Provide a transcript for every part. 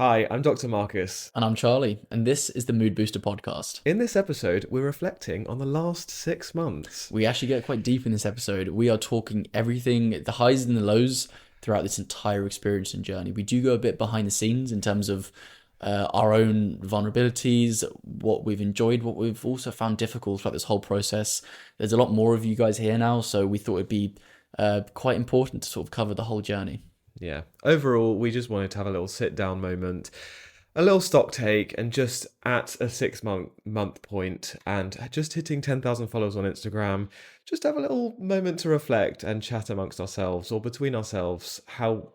Hi, I'm Dr. Marcus. And I'm Charlie, and this is the Mood Booster podcast. In this episode, we're reflecting on the last 6 months. We actually get quite deep in this episode. We are talking everything, the highs and the lows throughout this entire experience and journey. We do go a bit behind the scenes in terms of our own vulnerabilities, what we've enjoyed, what we've also found difficult throughout this whole process. There's a lot more of you guys here now, so we thought it'd be quite important to sort of cover the whole journey. Yeah. Overall, we just wanted to have a little sit-down moment, a little stock take, and just at a 6-month point and just hitting 10,000 followers on Instagram, just have a little moment to reflect and chat amongst ourselves or between ourselves how,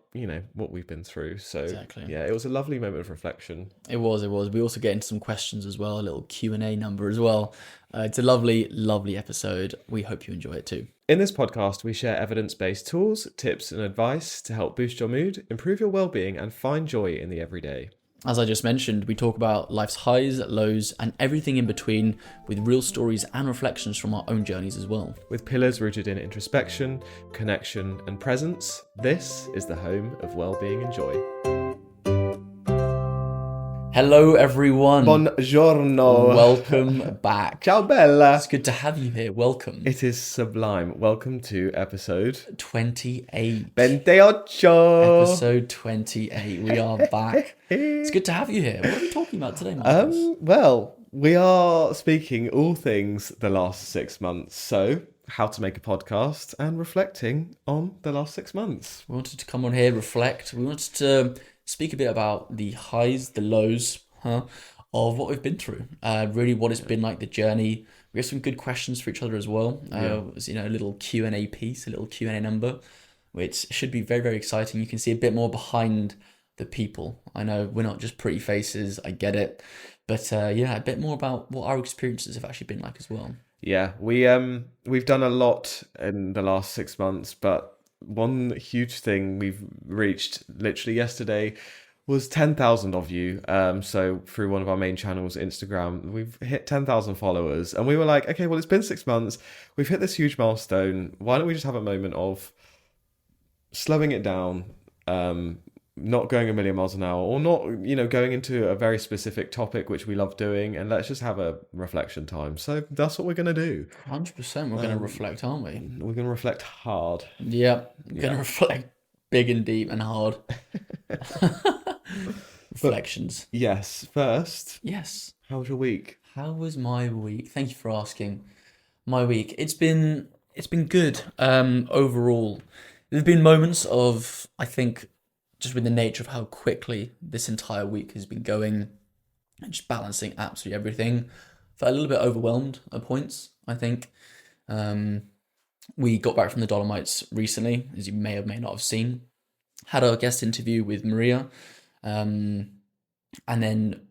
what we've been through. So Exactly. Yeah, it was a lovely moment of reflection. It was. We also get into some questions as well, a little Q&A number as well. It's a lovely, lovely episode. We hope you enjoy it too. In this podcast, we share evidence-based tools, tips, and advice to help boost your mood, improve your well-being, and find joy in the everyday. As I just mentioned, we talk about life's highs, lows, and everything in between with real stories and reflections from our own journeys as well. With pillars rooted in introspection, connection, and presence, this is the home of well-being and joy. Hello, everyone. Buongiorno. Welcome back. Ciao, bella. It's good to have you here. Welcome. It is sublime. Welcome to episode 28. 28. Episode 28. We are back. It's good to have you here. What are we talking about today, Marcus? Well, we are speaking all things the last 6 months. So, how to make a podcast and reflecting on the last 6 months. We wanted to come on here, reflect. We wanted to speak a bit about the highs, the lows of what we've been through. Really what it's been like, the journey. We have some good questions for each other as well. A little Q&A piece, a little Q&A number, which should be very, very exciting. You can see a bit more behind the people. I know we're not just pretty faces, I get it. But a bit more about what our experiences have actually been like as well. Yeah, we've done a lot in the last 6 months, but one huge thing we've reached literally yesterday was 10,000 of you. So through one of our main channels, Instagram, we've hit 10,000 followers, and we were like, okay, well, it's been 6 months. We've hit this huge milestone. Why don't we just have a moment of slowing it down, not going a million miles an hour, or not, going into a very specific topic, which we love doing, and let's just have a reflection time. So that's what we're going to do. 100%. We're going to reflect, aren't we? We're going to reflect hard. Yep. We're going to reflect big and deep and hard. Reflections. Yes. First. Yes. How was your week? How was my week? Thank you for asking. My week. It's been good. Overall, there's been moments of, I think, just with the nature of how quickly this entire week has been going and just balancing absolutely everything. Felt a little bit overwhelmed at points, I think. We got back from the Dolomites recently, as you may or may not have seen. Had a guest interview with Maria. And then,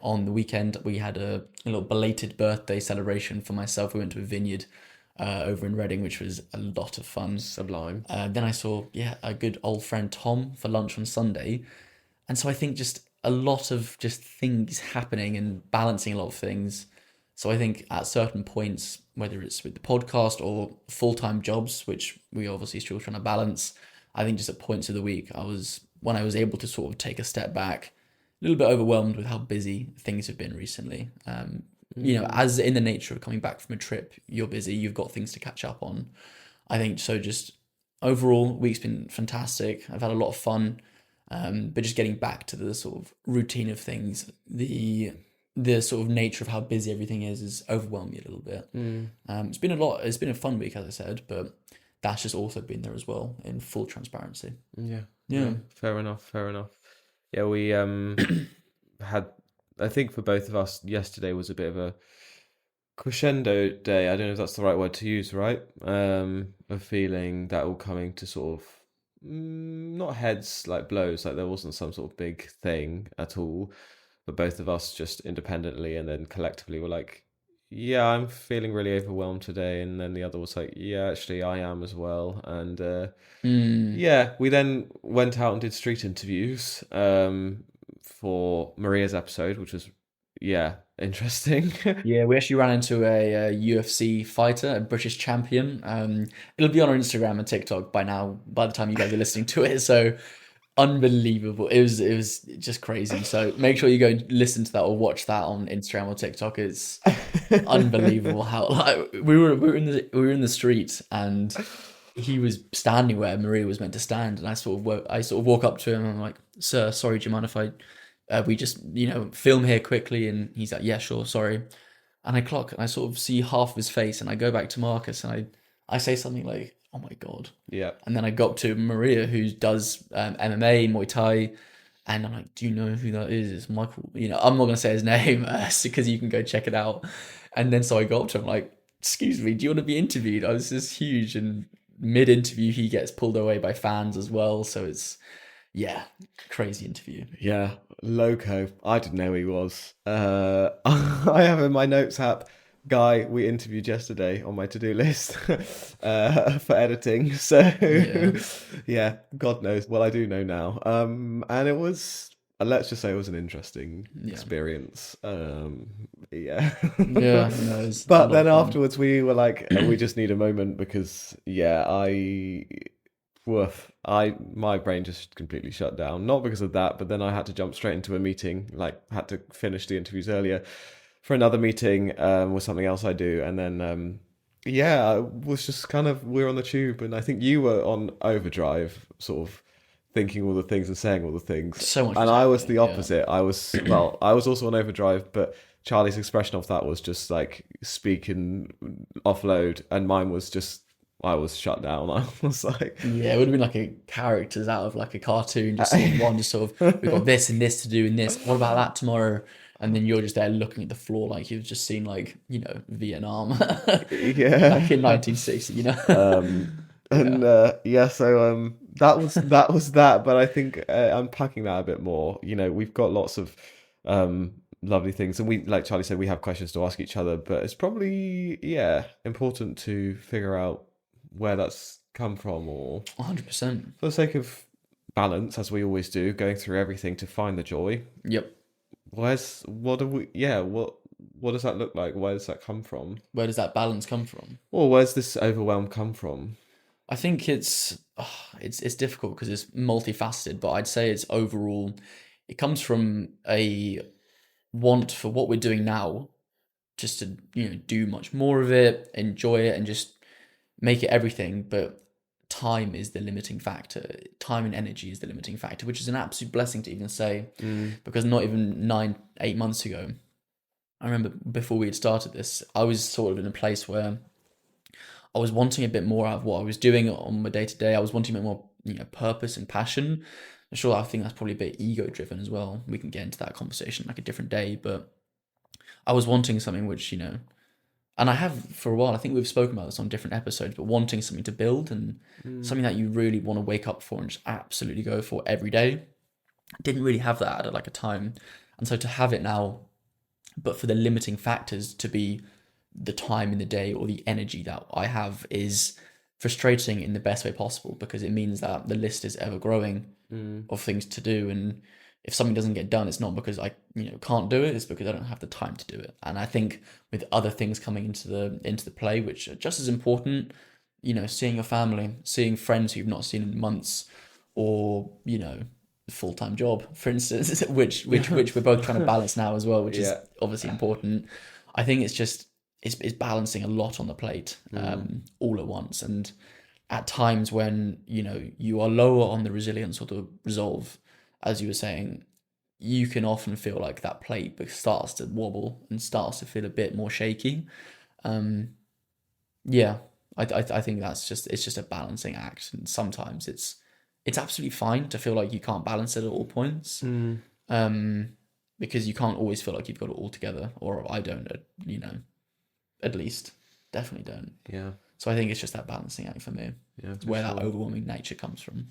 on the weekend, we had a little belated birthday celebration for myself. We went to a vineyard over in Reading, which was a lot of fun. Sublime. Then I saw, a good old friend Tom for lunch on Sunday. And so I think just a lot of just things happening and balancing a lot of things. So I think at certain points, whether it's with the podcast or full-time jobs, which we obviously still trying to balance, I think just at points of the week, when I was able to sort of take a step back, a little bit overwhelmed with how busy things have been recently. As in the nature of coming back from a trip, you're busy, you've got things to catch up on. I think so just overall, week's been fantastic. I've had a lot of fun, but just getting back to the sort of routine of things, the sort of nature of how busy everything is overwhelmed me a little bit. It's been a lot. It's been a fun week, as I said, but that's just also been there as well in full transparency. Yeah. Fair enough. Yeah, we had, I think for both of us, yesterday was a bit of a crescendo day. I don't know if that's the right word to use, right? A feeling that all coming to sort of, not heads like blows, like there wasn't some sort of big thing at all, but both of us just independently and then collectively were like, yeah, I'm feeling really overwhelmed today. And then the other was like, yeah, actually I am as well. And we then went out and did street interviews for Maria's episode, which was, interesting. We actually ran into a UFC fighter, a British champion. It'll be on our Instagram and TikTok by now, by the time you guys are listening to it. So unbelievable. It was just crazy. So make sure you go and listen to that or watch that on Instagram or TikTok. It's unbelievable how like we were in the street and he was standing where Maria was meant to stand, and I sort of walk up to him and I'm like, "Sir, sorry, do you mind if we just film here quickly?" And he's like, "Yeah, sure, sorry." And I clock and I sort of see half of his face, and I go back to Marcus and I say something like, "Oh my god." Yeah. And then I got up to Maria, who does MMA, Muay Thai, and I'm like, "Do you know who that is? It's Michael." I'm not gonna say his name because you can go check it out. And then so I go up to him like, "Excuse me, do you want to be interviewed?" Oh, this is huge. And mid-interview, he gets pulled away by fans as well. So it's yeah, crazy interview. Yeah, Loco. I didn't know he was. I have in my notes app guy we interviewed yesterday on my to-do list for editing. So Yeah, yeah, God knows. Well, I do know now. And it was, let's just say it was an interesting yeah, experience. Yeah. yeah. No, it's a But lot then of fun. afterwards we were like, we just need a moment because yeah, woof. My brain just completely shut down. Not because of that, but then I had to jump straight into a meeting. Like had to finish the interviews earlier for another meeting with something else I do, and then yeah, I was just kind of we're on the tube, and I think you were on overdrive, sort of thinking all the things and saying all the things, So much and was I was the happening. Yeah. opposite. I was well, I was also on overdrive, but Charlie's expression of that was just like speak and offload, and mine was just I was shut down. I was like, Yeah, it would have been like a characters out of like a cartoon, just scene one, just sort of we've got this and this to do and this. What about that tomorrow? And then you're just there looking at the floor like you've just seen like Vietnam back in yeah. 1960. Yeah, And yeah, so that was that. But I think unpacking that a bit more, we've got lots of lovely things, and we, like Charlie said, we have questions to ask each other. But it's probably important to figure out where that's come from, or 100%. for the sake of balance, as we always do, going through everything to find the joy. Yep. What do we? Yeah, what does that look like? Where does that come from? Where does that balance come from? Or where's this overwhelm come from? I think it's difficult because it's multifaceted, but I'd say it's overall it comes from a want for what we're doing now, just to do much more of it, enjoy it, and just make it everything. But time is the limiting factor. Time and energy is the limiting factor, which is an absolute blessing to even say, because not even 8 months ago, I remember before we had started this, I was sort of in a place where I was wanting a bit more out of what I was doing on my day to day. I was wanting a bit more, purpose and passion. I'm sure I think that's probably a bit ego driven as well. We can get into that conversation like a different day, but I was wanting something which, and I have for a while, I think we've spoken about this on different episodes, but wanting something to build and something that you really want to wake up for and just absolutely go for every day. Didn't really have that at like a time. And so to have it now, but for the limiting factors to be the time in the day or the energy that I have is frustrating in the best way possible, because it means that the list is ever growing of things to do. And if something doesn't get done, it's not because I can't do it, it's because I don't have the time to do it. And I think with other things coming into the play, which are just as important, seeing your family, seeing friends who you've not seen in months, or full-time job, for instance, which we're both trying to balance now as well, which is Yeah. obviously important. I think it's just it's balancing a lot on the plate all at once. And at times when you are lower on the resilience or the resolve, as you were saying, you can often feel like that plate starts to wobble and starts to feel a bit more shaky. Yeah, I think it's just a balancing act, and sometimes it's absolutely fine to feel like you can't balance it at all points, because you can't always feel like you've got it all together, or I don't, at least definitely don't. Yeah. So I think it's just that balancing act for me. Yeah. It's For where that sure. overwhelming nature comes from.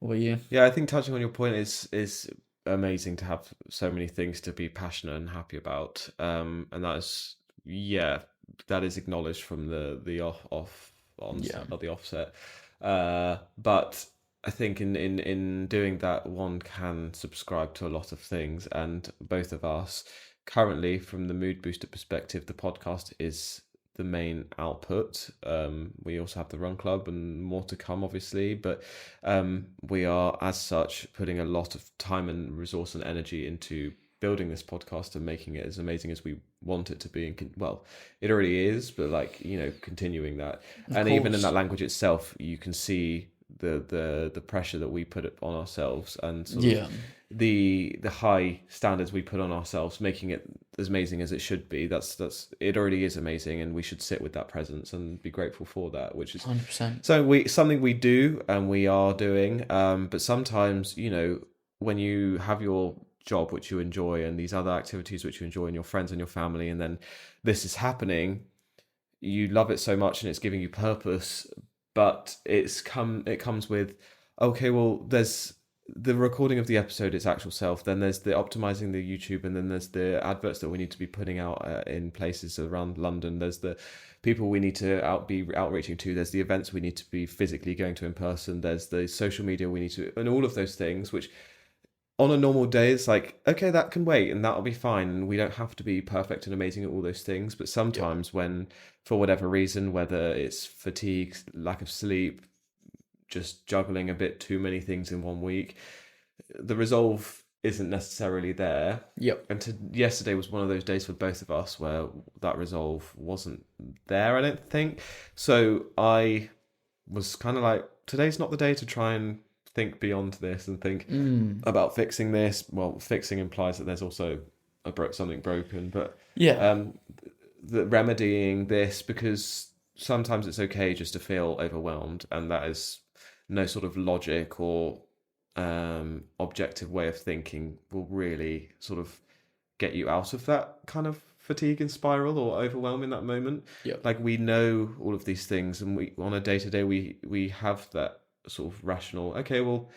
What about you? Yeah, I think touching on your point is amazing to have so many things to be passionate and happy about. And that is acknowledged from the onset Yeah. or the offset. But I think in doing that, one can subscribe to a lot of things, and both of us currently, from the mood booster perspective, the podcast is the main output. We also have the run club and more to come, obviously, but we are, as such, putting a lot of time and resource and energy into building this podcast and making it as amazing as we want it to be. And well, it already is, but like, continuing that. Of And even in course. that language itself, you can see the pressure that we put on ourselves, and sort of Yeah. the high standards we put on ourselves, making it as amazing as it should be. That's it already is amazing, and we should sit with that presence and be grateful for that, which is 100%. something we do and we are doing. But sometimes, when you have your job which you enjoy and these other activities which you enjoy and your friends and your family, and then this is happening, you love it so much and it's giving you purpose, but it comes with, okay, well, there's the recording of the episode, its actual self, then there's the optimizing the YouTube, and then there's the adverts that we need to be putting out in places around London, there's the people we need to be outreaching to, there's the events we need to be physically going to in person, there's the social media we need to, and all of those things, which on a normal day it's like, okay, that can wait and that'll be fine, and we don't have to be perfect and amazing at all those things. But Yep. sometimes when, for whatever reason, whether it's fatigue, lack of sleep, just juggling a bit too many things in one week, the resolve isn't necessarily there. Yep. And yesterday was one of those days for both of us where that resolve wasn't there, I don't think. So I was kind of like, today's not the day to try and think beyond this and think about fixing this. Well, fixing implies that there's also something broken, but Yeah. the remedying this, because sometimes it's okay just to feel overwhelmed, and that is no sort of logic or objective way of thinking will really sort of get you out of that kind of fatigue and spiral or overwhelm in that moment. Yep. Like, we know all of these things, and we, on a day to day, we have that sort of rational, okay, well,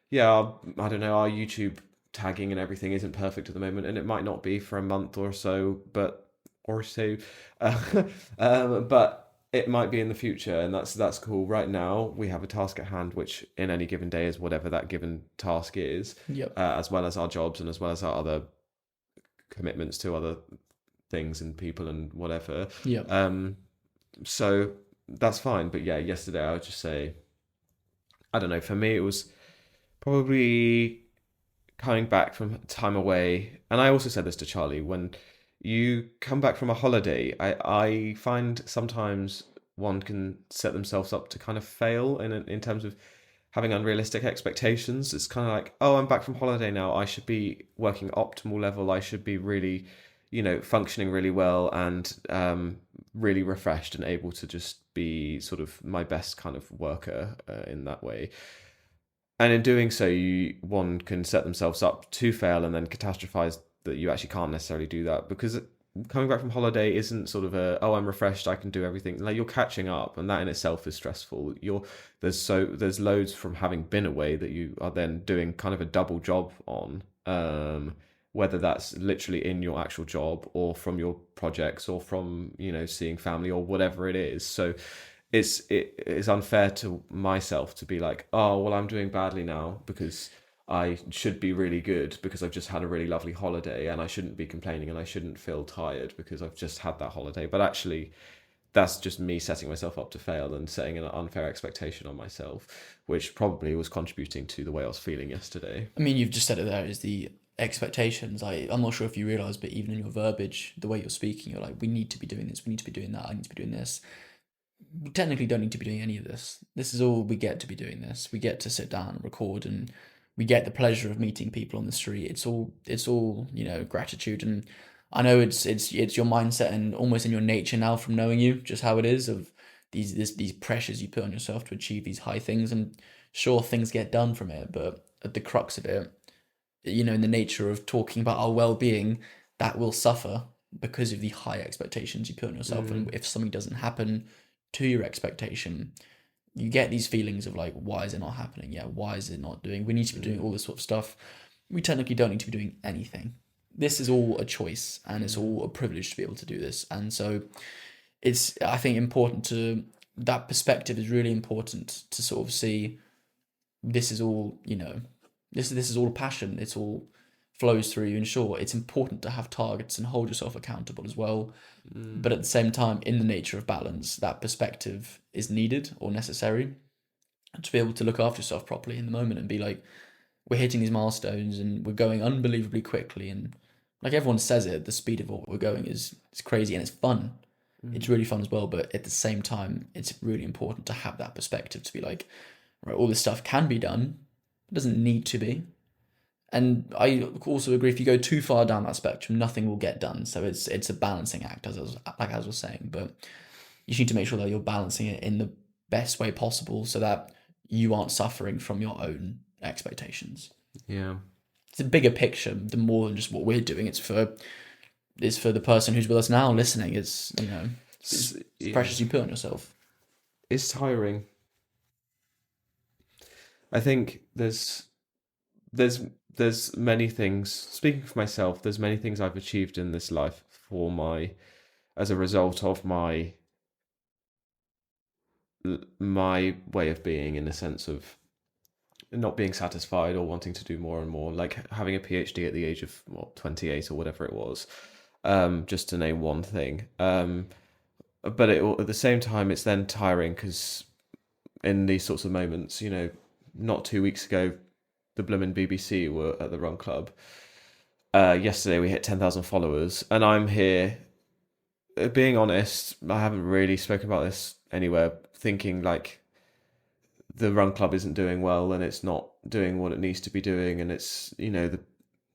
yeah, I don't know, our YouTube tagging and everything isn't perfect at the moment, and it might not be for a month or so, uh, but it might be in the future, and that's cool. Right now, we have a task at hand, which in any given day is whatever that given task is, Yep. as well as our jobs and as well as our other commitments to other things and people and whatever. Yep. So that's fine. But yeah, yesterday I would just say, I don't know. For me, it was probably coming back from time away, and I also said this to Charlie, when you come back from a holiday, I find sometimes one can set themselves up to kind of fail in terms of having unrealistic expectations. It's kind of like, oh, I'm back from holiday now, I should be working optimal level, I should be really, functioning really well, and really refreshed and able to just be sort of my best kind of worker in that way. And in doing so, one can set themselves up to fail and then catastrophize that you actually can't necessarily do that, because coming back from holiday isn't sort of oh, I'm refreshed, I can do everything. Like, you're catching up, and that in itself is stressful. There's loads from having been away that you are then doing kind of a double job on, whether that's literally in your actual job or from your projects or from seeing family or whatever it is. So it is unfair to myself to be like, oh, well, I'm doing badly now because I should be really good because I've just had a really lovely holiday, and I shouldn't be complaining, and I shouldn't feel tired because I've just had that holiday. But actually, that's just me setting myself up to fail and setting an unfair expectation on myself, which probably was contributing to the way I was feeling yesterday. I mean, you've just said it there, is the expectations. I'm not sure if you realise, but even in your verbiage, the way you're speaking, you're like, we need to be doing this, we need to be doing that, I need to be doing this. We technically don't need to be doing any of this. This is all we get to be doing this. We get to sit down and record, and we get the pleasure of meeting people on the street. It's all gratitude. And I know it's your mindset and almost in your nature now, from knowing you, just how it is, of these pressures you put on yourself to achieve these high things. And sure, things get done from it, but at the crux of it, in the nature of talking about our well-being, that will suffer because of the high expectations you put on yourself. And if something doesn't happen to your expectation, you get these feelings of like, why is it not happening? Yeah, why is it not doing? We need to be doing all this sort of stuff. We technically don't need to be doing anything. This is all a choice, and it's all a privilege to be able to do this. And so it's, I think, important to, that perspective is really important to sort of see this is all, this is all a passion. It's all flows through you. And sure, it's important to have targets and hold yourself accountable as well. Mm. But at the same time, in the nature of balance, that perspective is needed or necessary to be able to look after yourself properly in the moment and be like, we're hitting these milestones and we're going unbelievably quickly. And like everyone says it, the speed of what we're going is crazy and it's fun. It's really fun as well. But at the same time, it's really important to have that perspective to be like, right, all this stuff can be done. It doesn't need to be. And I also agree, if you go too far down that spectrum, nothing will get done. So it's a balancing act, as I was saying. But you just need to make sure that you're balancing it in the best way possible, so that you aren't suffering from your own expectations. Yeah. It's a bigger picture, the more than just what we're doing. It's for the person who's with us now listening. It's it's Yeah. precious you put on yourself. It's tiring. I think there's many things. Speaking for myself, there's many things I've achieved in this life as a result of my way of being, in the sense of not being satisfied or wanting to do more and more, like having a PhD at the age of 28 or whatever it was, just to name one thing. But at the same time, it's then tiring because in these sorts of moments, not 2 weeks ago, the bloomin' BBC were at the Run Club. Yesterday we hit 10,000 followers, and I'm here. Being honest, I haven't really spoken about this anywhere, thinking like the Run Club isn't doing well and it's not doing what it needs to be doing, and it's the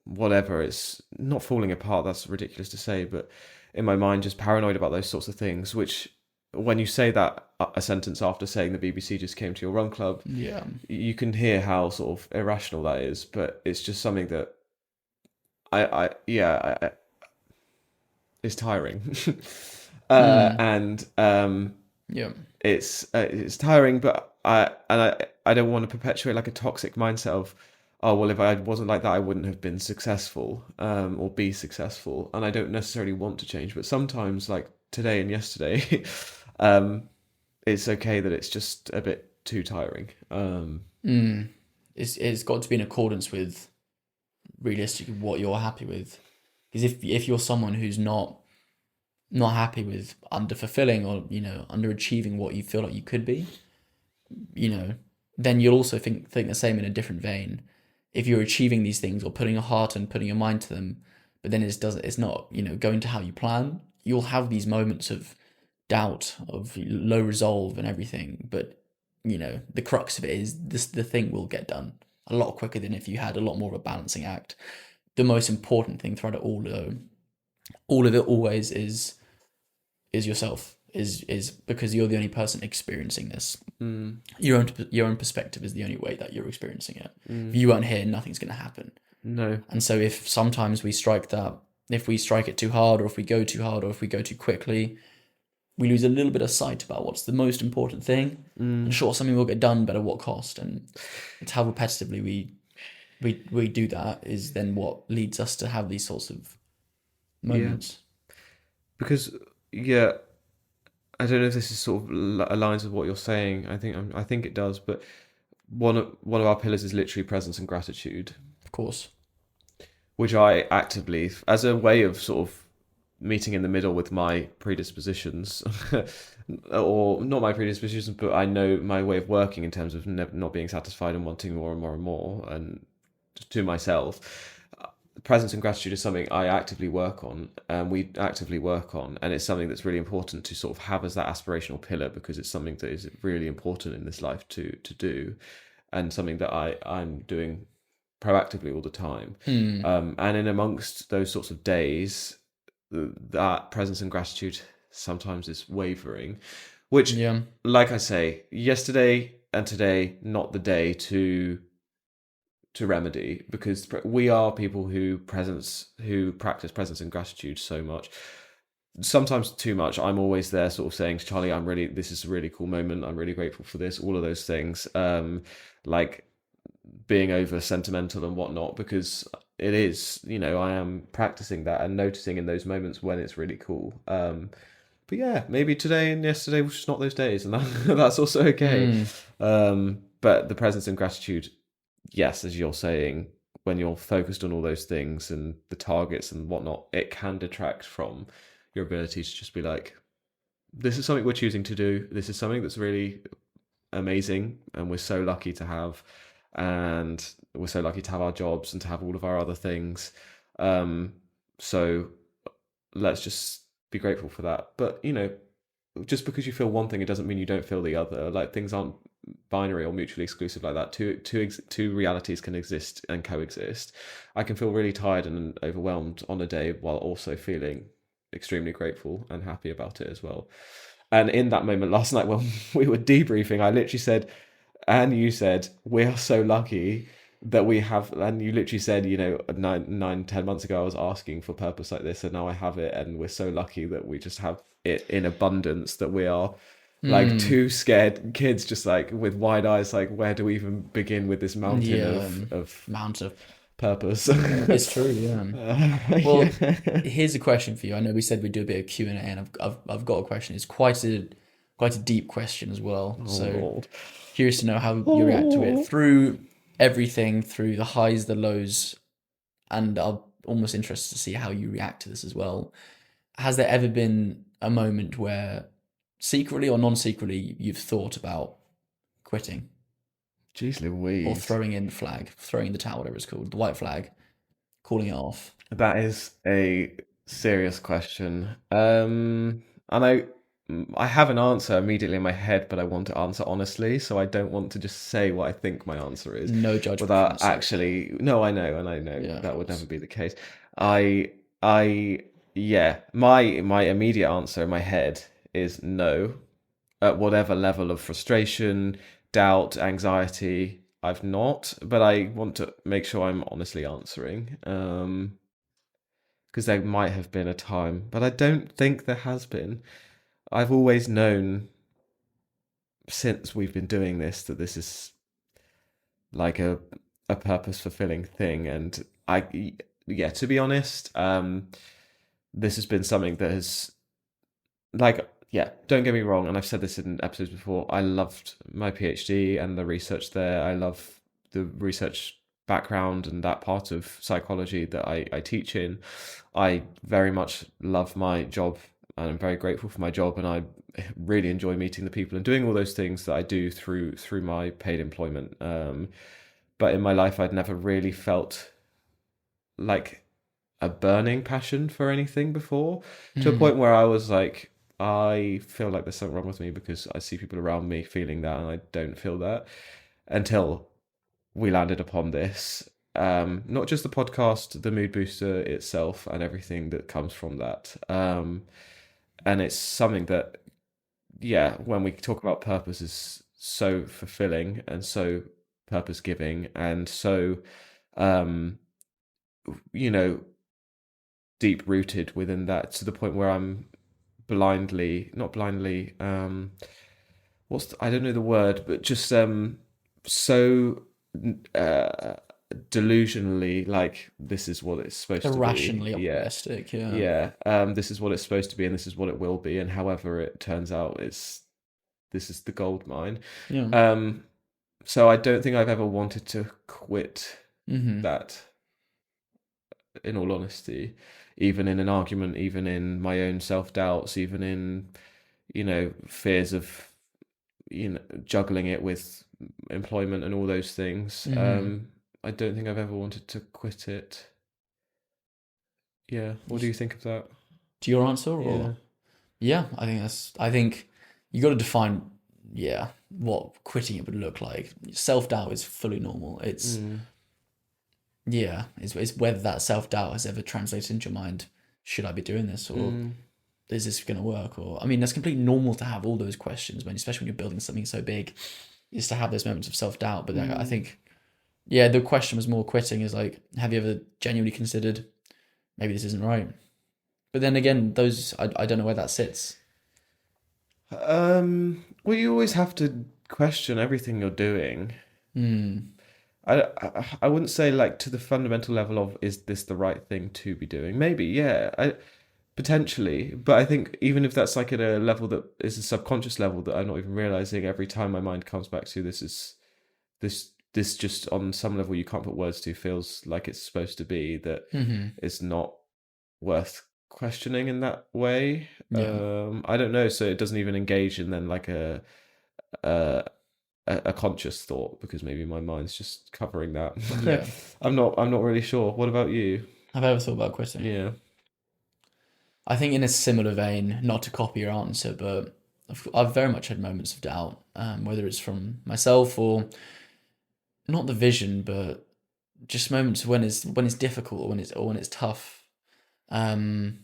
whatever, it's not falling apart. That's ridiculous to say, but in my mind, just paranoid about those sorts of things. Which, when you say that a sentence after saying the BBC just came to your Run Club, Yeah. you can hear how sort of irrational that is. But it's just something that it's tiring. And Yeah. it's tiring, but I don't want to perpetuate like a toxic mindset of, oh well, if I wasn't like that, I wouldn't have been successful, or be successful. And I don't necessarily want to change, but sometimes, like today and yesterday, it's okay that it's just a bit too tiring. It's got to be in accordance with realistically what you're happy with. Because if you're someone who's not happy with underfulfilling or underachieving what you feel like you could be, then you'll also think the same in a different vein. If you're achieving these things or putting your heart and putting your mind to them, but then it's not going to how you plan, you'll have these moments of doubt, of low resolve and everything. But the crux of it is the thing will get done a lot quicker than if you had a lot more of a balancing act. The most important thing throughout it all, though, all of it always is yourself. Is because you're the only person experiencing this. Your own perspective is the only way that you're experiencing it. If you weren't here, nothing's going to happen. No. And so if sometimes we strike it too hard, or if we go too hard, or if we go too quickly, we lose a little bit of sight about what's the most important thing. And sure, something will get done, but at what cost? And it's how repetitively we do that is then what leads us to have these sorts of moments. Because I don't know if this is sort of aligns with what you're saying. I think it does, but one of our pillars is literally presence and gratitude, Of course. which I actively, as a way of sort of meeting in the middle with my predispositions, or not my predispositions, but I know my way of working in terms of not being satisfied and wanting more and more and more, and to myself. Presence and gratitude is something I actively work on, and we actively work on, and it's something that's really important to sort of have as that aspirational pillar, because it's something that is really important in this life to do, and something that I'm doing proactively all the time. And in amongst those sorts of days, that presence and gratitude sometimes is wavering, which, like I say, yesterday and today, not the day to remedy, because we are people who practice presence and gratitude so much, sometimes too much. I'm always there sort of saying to Charlie, this is a really cool moment, I'm really grateful for this, all of those things, like being over sentimental and whatnot, because it is, I am practicing that and noticing in those moments when it's really cool. But yeah, maybe today and yesterday was just not those days, and that's also okay. But the presence and gratitude, yes, as you're saying, when you're focused on all those things and the targets and whatnot, it can detract from your ability to just be like, this is something we're choosing to do. This is something that's really amazing, and we're so lucky to have, and we're so lucky to have our jobs and to have all of our other things. So let's just be grateful for that. But just because you feel one thing, it doesn't mean you don't feel the other. Like, things aren't binary or mutually exclusive like that. Two realities can exist and coexist. I can feel really tired and overwhelmed on a day while also feeling extremely grateful and happy about it as well. And in that moment last night when we were debriefing, I literally said, and you said, we are so lucky that we have, and you literally said, 10 months ago I was asking for purpose like this, and now I have it, and we're so lucky that we just have it in abundance, that we are like two scared kids just like with wide eyes, like, where do we even begin with this mountain of Amount of purpose? It's true, yeah. Well, Yeah. here's a question for you. I know we said we'd do a bit of Q&A, and I've got a question. It's quite a deep question as well. So Lord. curious to know how you react to it through everything, through the highs, the lows, and I'm almost interested to see how you react to this as well. Has there ever been a moment where, secretly or non-secretly, you've thought about quitting Jeez or Louise. throwing in the flag, throwing the towel, whatever it's called, the white flag, calling it off? That is a serious question. And I have an answer immediately in my head, but I want to answer honestly, so I don't want to just say what I think my answer is No judgment from without this side. actually. No, I know, and I know Yeah, of that would course. never be the case. I, yeah. My immediate answer in my head is no. At whatever level of frustration, doubt, anxiety, I've not, but I want to make sure I'm honestly answering. Because there might have been a time, but I don't think there has been. I've always known since we've been doing this that this is like a purpose fulfilling thing, and yeah, to be honest, this has been something that has, like, yeah, don't get me wrong, and I've said this in episodes before, I loved my PhD and the research there. I love the research background and that part of psychology that I teach in. I very much love my job, and I'm very grateful for my job, and I really enjoy meeting the people and doing all those things that I do through my paid employment. But in my life, I'd never really felt like a burning passion for anything before, to a point where I was like, I feel like there's something wrong with me because I see people around me feeling that and I don't feel that, until we landed upon this. Not just the podcast, the mood booster itself, and everything that comes from that. And it's something that, yeah, when we talk about purpose, is so fulfilling and so purpose giving and so, um, you know, deep rooted within that, to the point where I'm not blindly, I don't know the word, but just so uh delusionally, like, this is what it's supposed to be. Irrationally Yeah. optimistic, yeah. Yeah. This is what it's supposed to be, and this is what it will be, and however it turns out, this is the gold mine. Yeah. So I don't think I've ever wanted to quit that, in all honesty, even in an argument, even in my own self-doubts, even in, fears of, juggling it with employment and all those things. I don't think I've ever wanted to quit it. Yeah. What do you think of that? To your answer, Yeah. or yeah, I think you got to define, yeah, what quitting it would look like. Self doubt is fully normal. It's yeah, it's whether that self doubt has ever translated into your mind. Should I be doing this, or is this going to work? Or, I mean, that's completely normal to have all those questions when, especially when you're building something so big, is to have those moments of self doubt. But I think, yeah, the question was more quitting is like, have you ever genuinely considered maybe this isn't right? But then again, I don't know where that sits. Well, you always have to question everything you're doing. I wouldn't say, like, to the fundamental level of, is this the right thing to be doing? Maybe, yeah, potentially. But I think even if that's like at a level that is a subconscious level that I'm not even realizing, every time my mind comes back to, this this just on some level you can't put words to feels like it's supposed to be, that it's not worth questioning in that way. Yeah. I don't know. So it doesn't even engage in then like a a conscious thought, because maybe my mind's just covering that. Yeah. I'm not really sure. What about you? Have I ever thought about quitting? Yeah. I think in a similar vein, not to copy your answer, but I've very much had moments of doubt, whether it's from myself or not the vision, but just moments when it's difficult, or when it's tough, when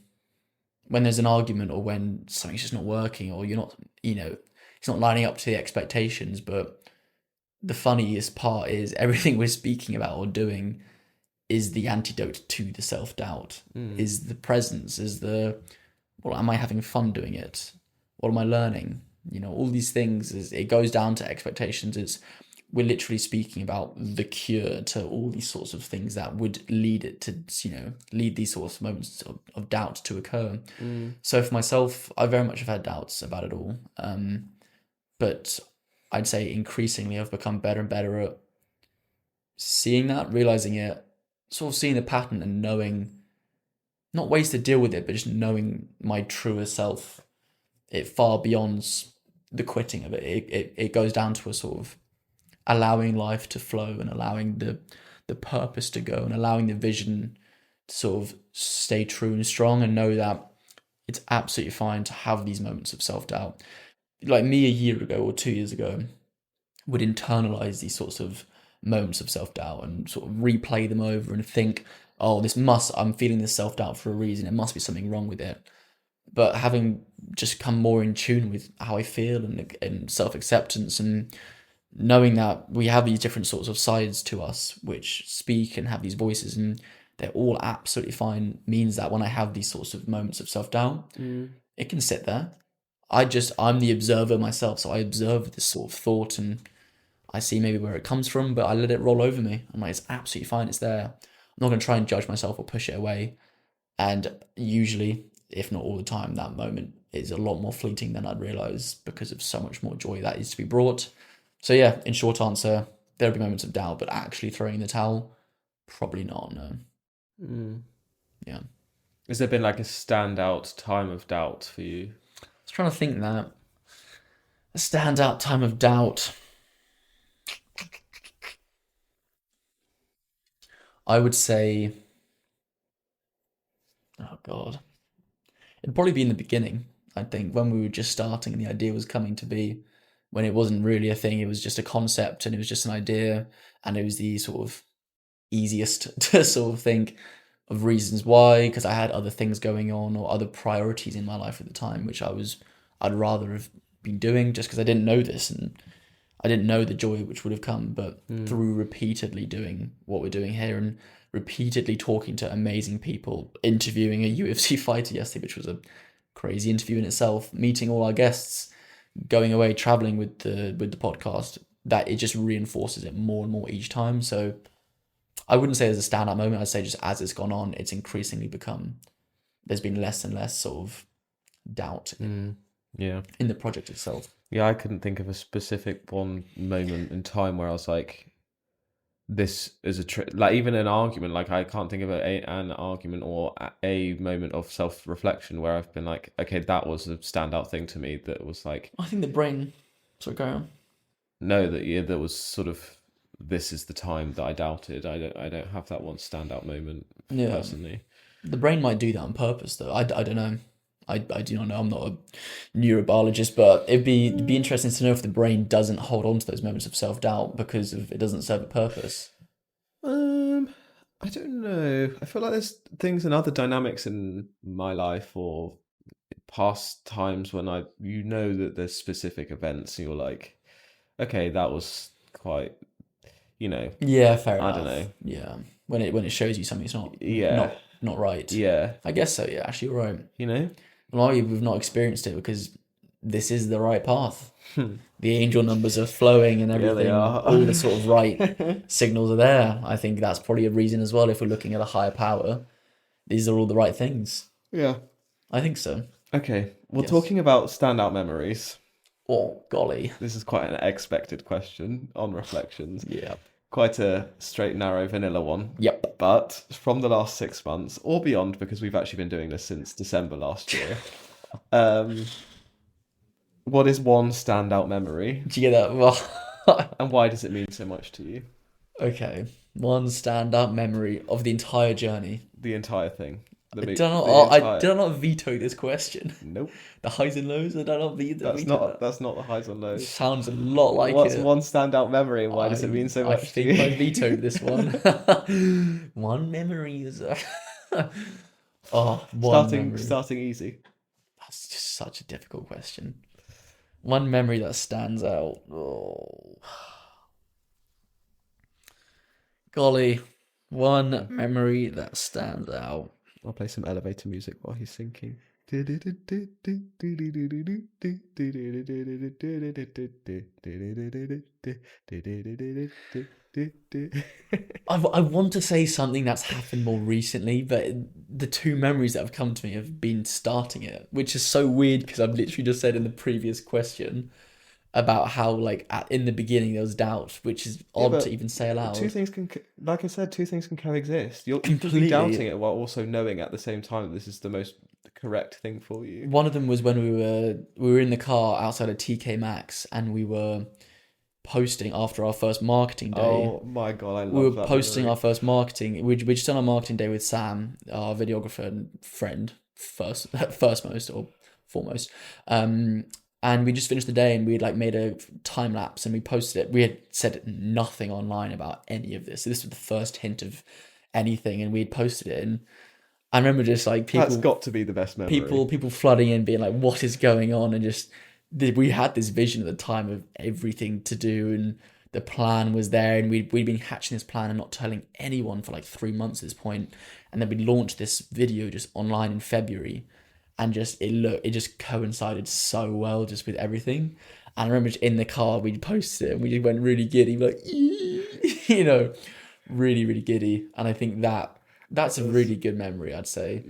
there's an argument, or when something's just not working, or you're not, it's not lining up to the expectations. But the funniest part is everything we're speaking about or doing is the antidote to the self doubt. Is the presence, is the, well, am I having fun doing it? What am I learning? All these things, it goes down to expectations. We're literally speaking about the cure to all these sorts of things that would lead it to, lead these sorts of moments of doubt to occur. So for myself, I very much have had doubts about it all. But I'd say increasingly I've become better and better at seeing that, realizing it, sort of seeing the pattern and knowing, not ways to deal with it, but just knowing my truer self. It far beyonds the quitting of it. It goes down to a sort of allowing life to flow, and allowing the purpose to go, and allowing the vision to sort of stay true and strong, and know that it's absolutely fine to have these moments of self-doubt. Like me a year ago or 2 years ago would internalize these sorts of moments of self-doubt and sort of replay them over and think, oh, I'm feeling this self-doubt for a reason. It must be something wrong with it. But having just come more in tune with how I feel, and self-acceptance, and knowing that we have these different sorts of sides to us which speak and have these voices, and they're all absolutely fine, means that when I have these sorts of moments of self-doubt, it can sit there. I'm the observer myself, so I observe this sort of thought, and I see maybe where it comes from, but I let it roll over me. I'm like, it's absolutely fine, it's there. I'm not going to try and judge myself or push it away. And usually, if not all the time, that moment is a lot more fleeting than I'd realise, because of so much more joy that is to be brought. So yeah, in short answer, there'll be moments of doubt, but actually throwing in the towel, probably not, no. Yeah. Has there been like a standout time of doubt for you? I was trying to think that. A standout time of doubt. I would say, oh God, it'd probably be in the beginning. I think when we were just starting and the idea was coming to be, when it wasn't really a thing, it was just a concept and it was just an idea, and it was the sort of easiest to sort of think of reasons why, because I had other things going on or other priorities in my life at the time, which I'd rather have been doing, just because I didn't know this, and I didn't know the joy which would have come. But through repeatedly doing what we're doing here, and repeatedly talking to amazing people, interviewing a UFC fighter yesterday, which was a crazy interview in itself, meeting all our guests, going away, traveling with the podcast, that it just reinforces it more and more each time. So I wouldn't say there's a standout moment. I'd say just as it's gone on, it's increasingly there's been less and less sort of doubt Yeah. in the project itself. Yeah, I couldn't think of a specific one moment in time where I was like, this is like even an argument. Like I can't think of an argument or a moment of self-reflection where I've been like, okay, that was a standout thing to me. That was like, I think the brain. Sorry, go on. no, that was sort of, this is the time that I doubted. I don't have that one standout moment personally. The brain might do that on purpose, though. I don't know. I do not know. I'm not a neurobiologist, but it'd be interesting to know if the brain doesn't hold on to those moments of self-doubt because it doesn't serve a purpose. I don't know. I feel like there's things and other dynamics in my life or past times when that there's specific events and you're like, okay, that was quite, Yeah, fair enough. I don't know. Yeah, when it shows you something, it's not not right. Yeah. I guess so. Yeah, actually, you're right. Well, we've not experienced it because this is the right path. The angel numbers are flowing and everything. Yeah, they are. All the sort of right signals are there. I think that's probably a reason as well. If we're looking at a higher power, these are all the right things. Yeah. I think so. Okay. Well, Yes. talking about standout memories. Oh, golly. This is quite an expected question on reflections. Yeah. quite a straight, narrow, vanilla one. Yep. But from the last 6 months or beyond, because we've actually been doing this since December last year, um, what is one standout memory, Do you get that? Well, and why does it mean so much to you? okay. One stand-up memory of the entire journey. The entire thing. I don't know. The Did I not veto this question? Nope. The highs and lows. I don't know. Veto that. That's not the highs and lows. Sounds a lot like What's it. one standout memory, and why does it mean so I much to think I you? vetoed this one. One memory is. Oh, one memory. Starting easy. That's just such a difficult question. One memory that stands out. Oh, golly. One memory that stands out. I'll play some elevator music while he's thinking. I want to say something that's happened more recently, but the two memories that have come to me have been starting it, which is so weird because I've literally just said in the previous question about how, like, in the beginning there was doubt, which is odd but to even say aloud. Two things can, like I said, two things can coexist. You can be Completely. doubting it while also knowing at the same time that this is the most correct thing for you. One of them was when we were in the car outside of TK Maxx and we were posting after our first marketing day. Oh my god, I love that. We were posting memory. our first marketing. We just done our marketing day with Sam, our videographer and friend, first most or foremost. And we just finished the day and we had like made a time lapse and we posted it. We had said nothing online about any of this. So this was the first hint of anything, and we had posted it. And I remember just like That's people, got to be the best memory. people flooding in, being like, "What is going on?" And just we had this vision at the time of everything to do, and the plan was there, and we'd been hatching this plan and not telling anyone for like 3 months at this point, and then we launched this video just online in February. And just it just coincided so well just with everything. And I remember just in the car we posted it and we just went really giddy, like you know, really really giddy. And I think that's a really good memory, I'd say.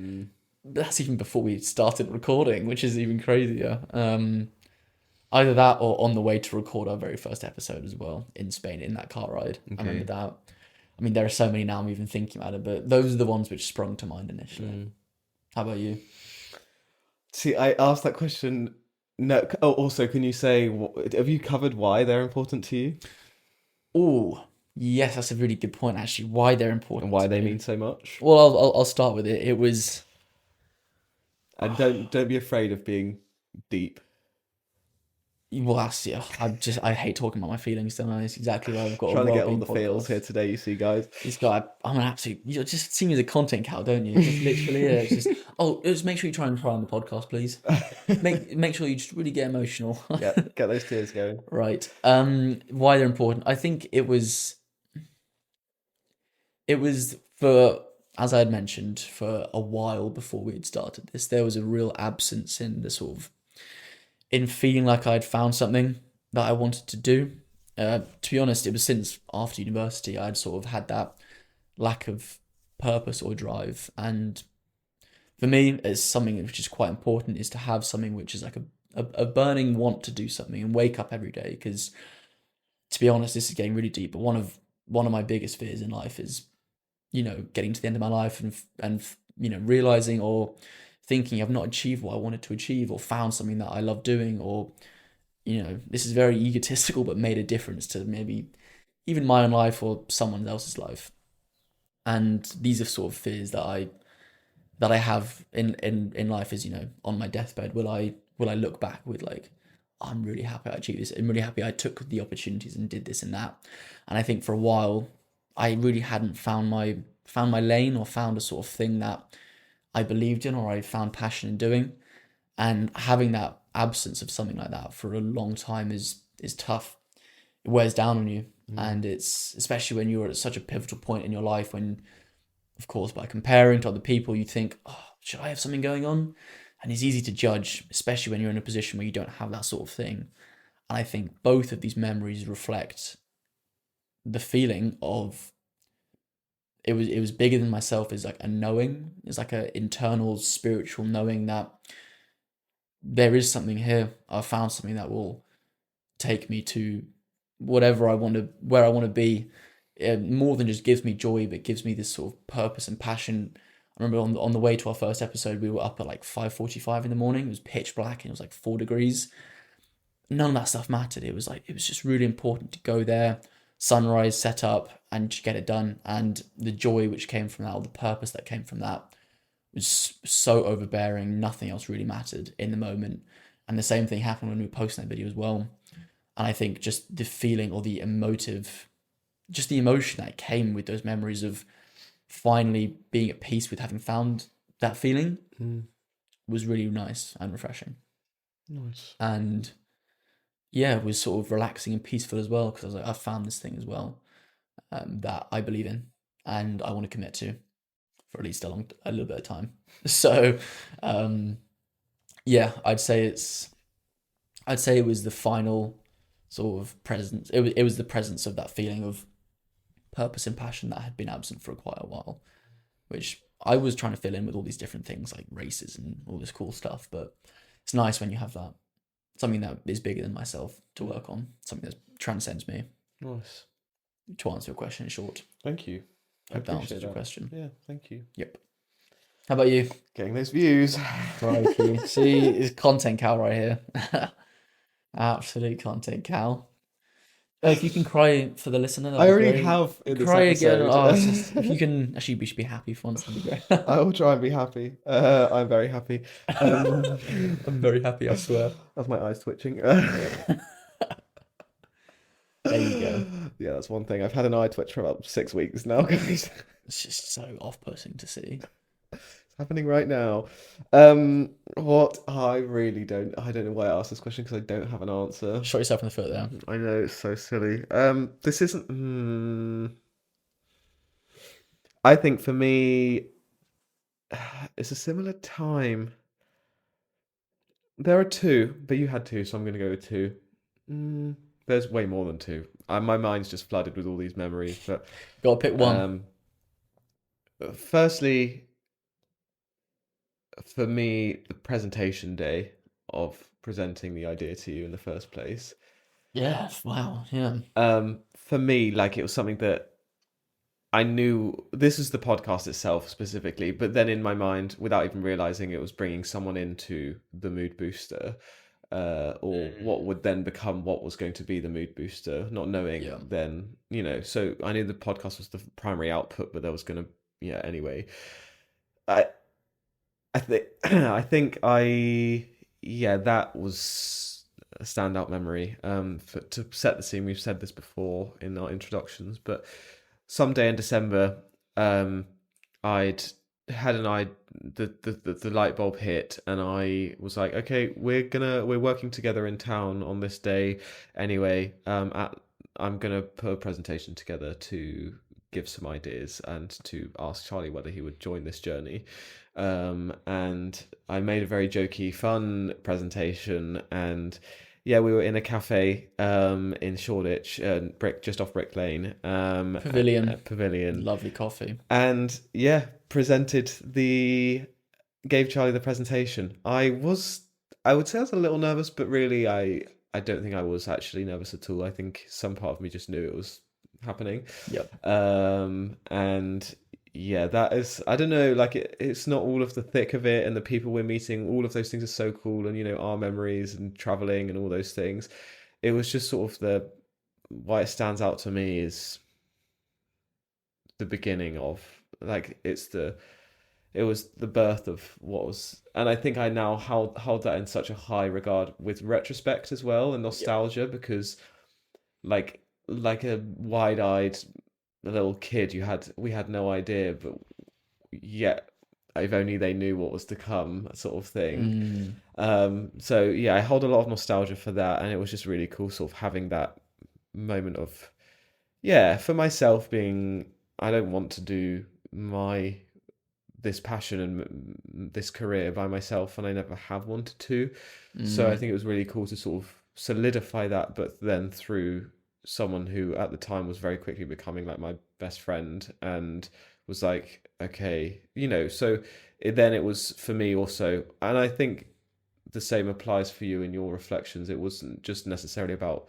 That's even before we started recording, which is even crazier. Either that or on the way to record our very first episode as well in Spain in that car ride. I remember that. I mean, there are so many now I'm even thinking about it, but those are the ones which sprung to mind initially. How about you? See, I asked that question. No. Oh, also, can you say, have you covered why they're important to you Oh, yes, that's a really good point, actually. Why they're important and why to they me. mean so much? Well, I'll start with it. It was And don't be afraid of being deep. yeah. I hate talking about my feelings. Don't I? It's exactly why I've got Trying a to get all Wellbeing the feels podcast. here today, you see, guys. This guy, I'm an absolute. You just see me as a content cow, don't you? Just literally, yeah. It's just just make sure you try and cry on the podcast, please. Make sure you just really get emotional. Yeah, get those tears going. Right. Why they're important? I think it was for, as I had mentioned, for a while before we had started this, there was a real absence in the sort of in feeling like I'd found something that I wanted to do. To be honest, it was since after university I'd sort of had that lack of purpose or drive. And for me, it's something which is quite important is to have something which is like a burning want to do something and wake up every day. Because to be honest, this is getting really deep, but one of my biggest fears in life is, getting to the end of my life and realizing or thinking I've not achieved what I wanted to achieve or found something that I love doing, or this is very egotistical but made a difference to maybe even my own life or someone else's life. And these are sort of fears that I have in life is, on my deathbed, will I look back with like, I'm really happy I achieved this. I'm really happy I took the opportunities and did this and that. And I think for a while I really hadn't found my lane or found a sort of thing that I believed in or I found passion in doing. And having that absence of something like that for a long time is tough. It wears down on you. And it's especially when you're at such a pivotal point in your life when, of course, by comparing to other people, you think, oh, should I have something going on? And it's easy to judge, especially when you're in a position where you don't have that sort of thing. And I think both of these memories reflect the feeling of it was bigger than myself, is like a knowing, it's like an internal spiritual knowing that there is something here. I found something that will take me to whatever I want to, where I want to be more than just gives me joy, but gives me this sort of purpose and passion. I remember on the way to our first episode, we were up at like 5:45 in the morning. It was pitch black and it was like 4 degrees. None of that stuff mattered. It was just really important to go there, sunrise, set up, and just get it done. And the joy which came from that, or the purpose that came from that, was so overbearing. Nothing else really mattered in the moment. And the same thing happened when we were posting that video as well. And I think just the feeling or the emotive, just the emotion that came with those memories of finally being at peace with having found that feeling was really nice and refreshing. Nice. And yeah, it was sort of relaxing and peaceful as well, because I was like, I found this thing as well, that I believe in and I want to commit to for at least a little bit of time. So, yeah, I'd say it was the final sort of presence. It was the presence of that feeling of purpose and passion that had been absent for quite a while, which I was trying to fill in with all these different things like races and all this cool stuff. But it's nice when you have that, something that is bigger than myself to work on, something that transcends me. Nice. To answer your question in short. Thank you. I hope that answers your question. Yeah, thank you. Yep. How about you? Getting those views. Crikey. See, it's content cow right here. Absolute content cow. If you can cry for the listener, I already have in this cry episode. again. Oh, if you can, actually, we should be happy for once. That'd be great. I will try and be happy. I'm very happy. I'm very happy, I swear. That's my eyes twitching. There you go. Yeah, that's one thing. I've had an eye twitch for about 6 weeks now, guys. It's just so off-putting to see. It's happening right now. What I don't know why I asked this question because I don't have an answer. Shot yourself in the foot there. I know, it's so silly. This isn't. I think for me, it's a similar time. There are two, but you had two, so I'm going to go with two. There's way more than two. My mind's just flooded with all these memories. But Got to pick one. Firstly, for me, the presentation day of presenting the idea to you in the first place. Yeah. Wow. Yeah. For me, like, it was something that I knew. This is the podcast itself specifically, but then in my mind, without even realizing, it was bringing someone into the mood booster. Or what would then become what was going to be the mood booster, not knowing then, so I knew the podcast was the primary output, but there was going to, anyway. I think that was a standout memory. To set the scene, we've said this before in our introductions, but someday in December, I'd had the light bulb hit, and I was like, okay, we're working together in town on this day anyway. I'm gonna put a presentation together to give some ideas and to ask Charlie whether he would join this journey. And I made a very jokey, fun presentation, and yeah, we were in a cafe in Shoreditch, just off Brick Lane. Pavilion. Lovely coffee. And yeah, gave Charlie the presentation. I would say I was a little nervous, but really I don't think I was actually nervous at all. I think some part of me just knew it was happening. Yep. And yeah, that is, I don't know, like it's not all of the thick of it and the people we're meeting, all of those things are so cool, and our memories and traveling and all those things. It was just sort of why it stands out to me is the beginning of, like, it was the birth of what was, and I think I now hold that in such a high regard with retrospect as well, and nostalgia. Yep. Because like a wide-eyed little kid, we had no idea, but yet if only they knew what was to come, sort of thing. So yeah, I hold a lot of nostalgia for that, and it was just really cool sort of having that moment of, for myself being, I don't want to do this passion and this career by myself, and I never have wanted to. So I think it was really cool to sort of solidify that, but then through someone who at the time was very quickly becoming like my best friend, and was like, okay, so then it was for me also, and I think the same applies for you in your reflections. It wasn't just necessarily about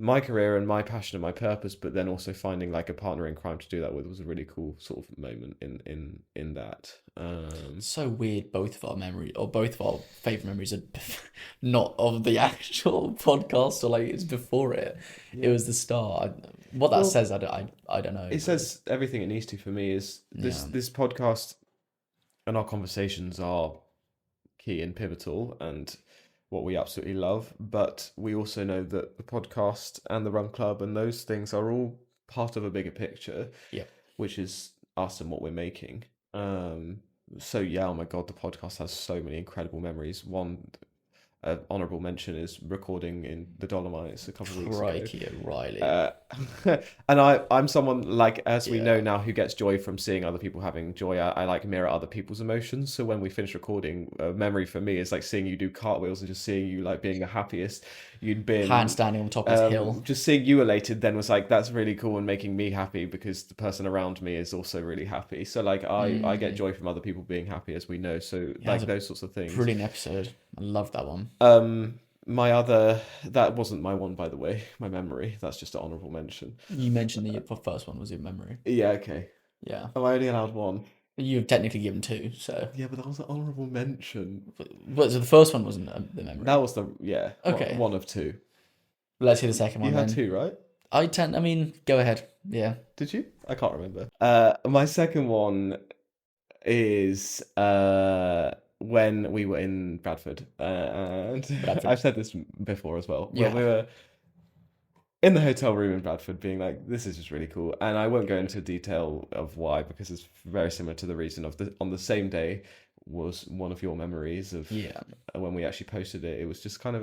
my career and my passion and my purpose, but then also finding like a partner in crime to do that with was a really cool sort of moment in that. So weird. Both of our memory, or both of our favorite memories, are not of the actual podcast, or like it's before it. It Yeah. was the start. What that Well, says, I don't know. it But says everything it needs to for me is yeah, this podcast and our conversations are key and pivotal and what we absolutely love. But we also know that the podcast and the Run Club and those things are all part of a bigger picture, yeah, which is us and what we're making. So yeah, oh my God, the podcast has so many incredible memories. One honorable mention is recording in the Dolomites a couple of weeks ago. crikey, O'Reilly. Uh, and I'm someone like, as we know Yeah, now, who gets joy from seeing other people having joy. I like mirror other people's emotions. So when we finish recording, a memory for me is like seeing you do cartwheels and just seeing you like being the happiest you'd been. handstanding on top of this hill. Just seeing you elated then was like, that's really cool and making me happy because the person around me is also really happy. So like I get joy from other people being happy, as we know. So Yeah, like it was those sorts of a things. brilliant episode. I love that one. My other, that wasn't my one, by the way, my memory. That's just an honourable mention. You mentioned the first one was your memory. Yeah, okay. Yeah, Am I only allowed one? you've technically given two. So, Yeah, but that was an honourable mention. but so the first one wasn't the memory. That was the, yeah, Okay. one of two. Let's hear the second You one had then. two, right? I mean, go ahead. Yeah. Did you? I can't remember. My second one is when we were in Bradford. And Bradford. I've said this before as well. Yeah. When we were in the hotel room in Bradford, being like, this is just really cool. And I won't go into detail of why, because it's very similar to the reason of on the same day was one of your memories of Yeah. when we actually posted it. It was just kind of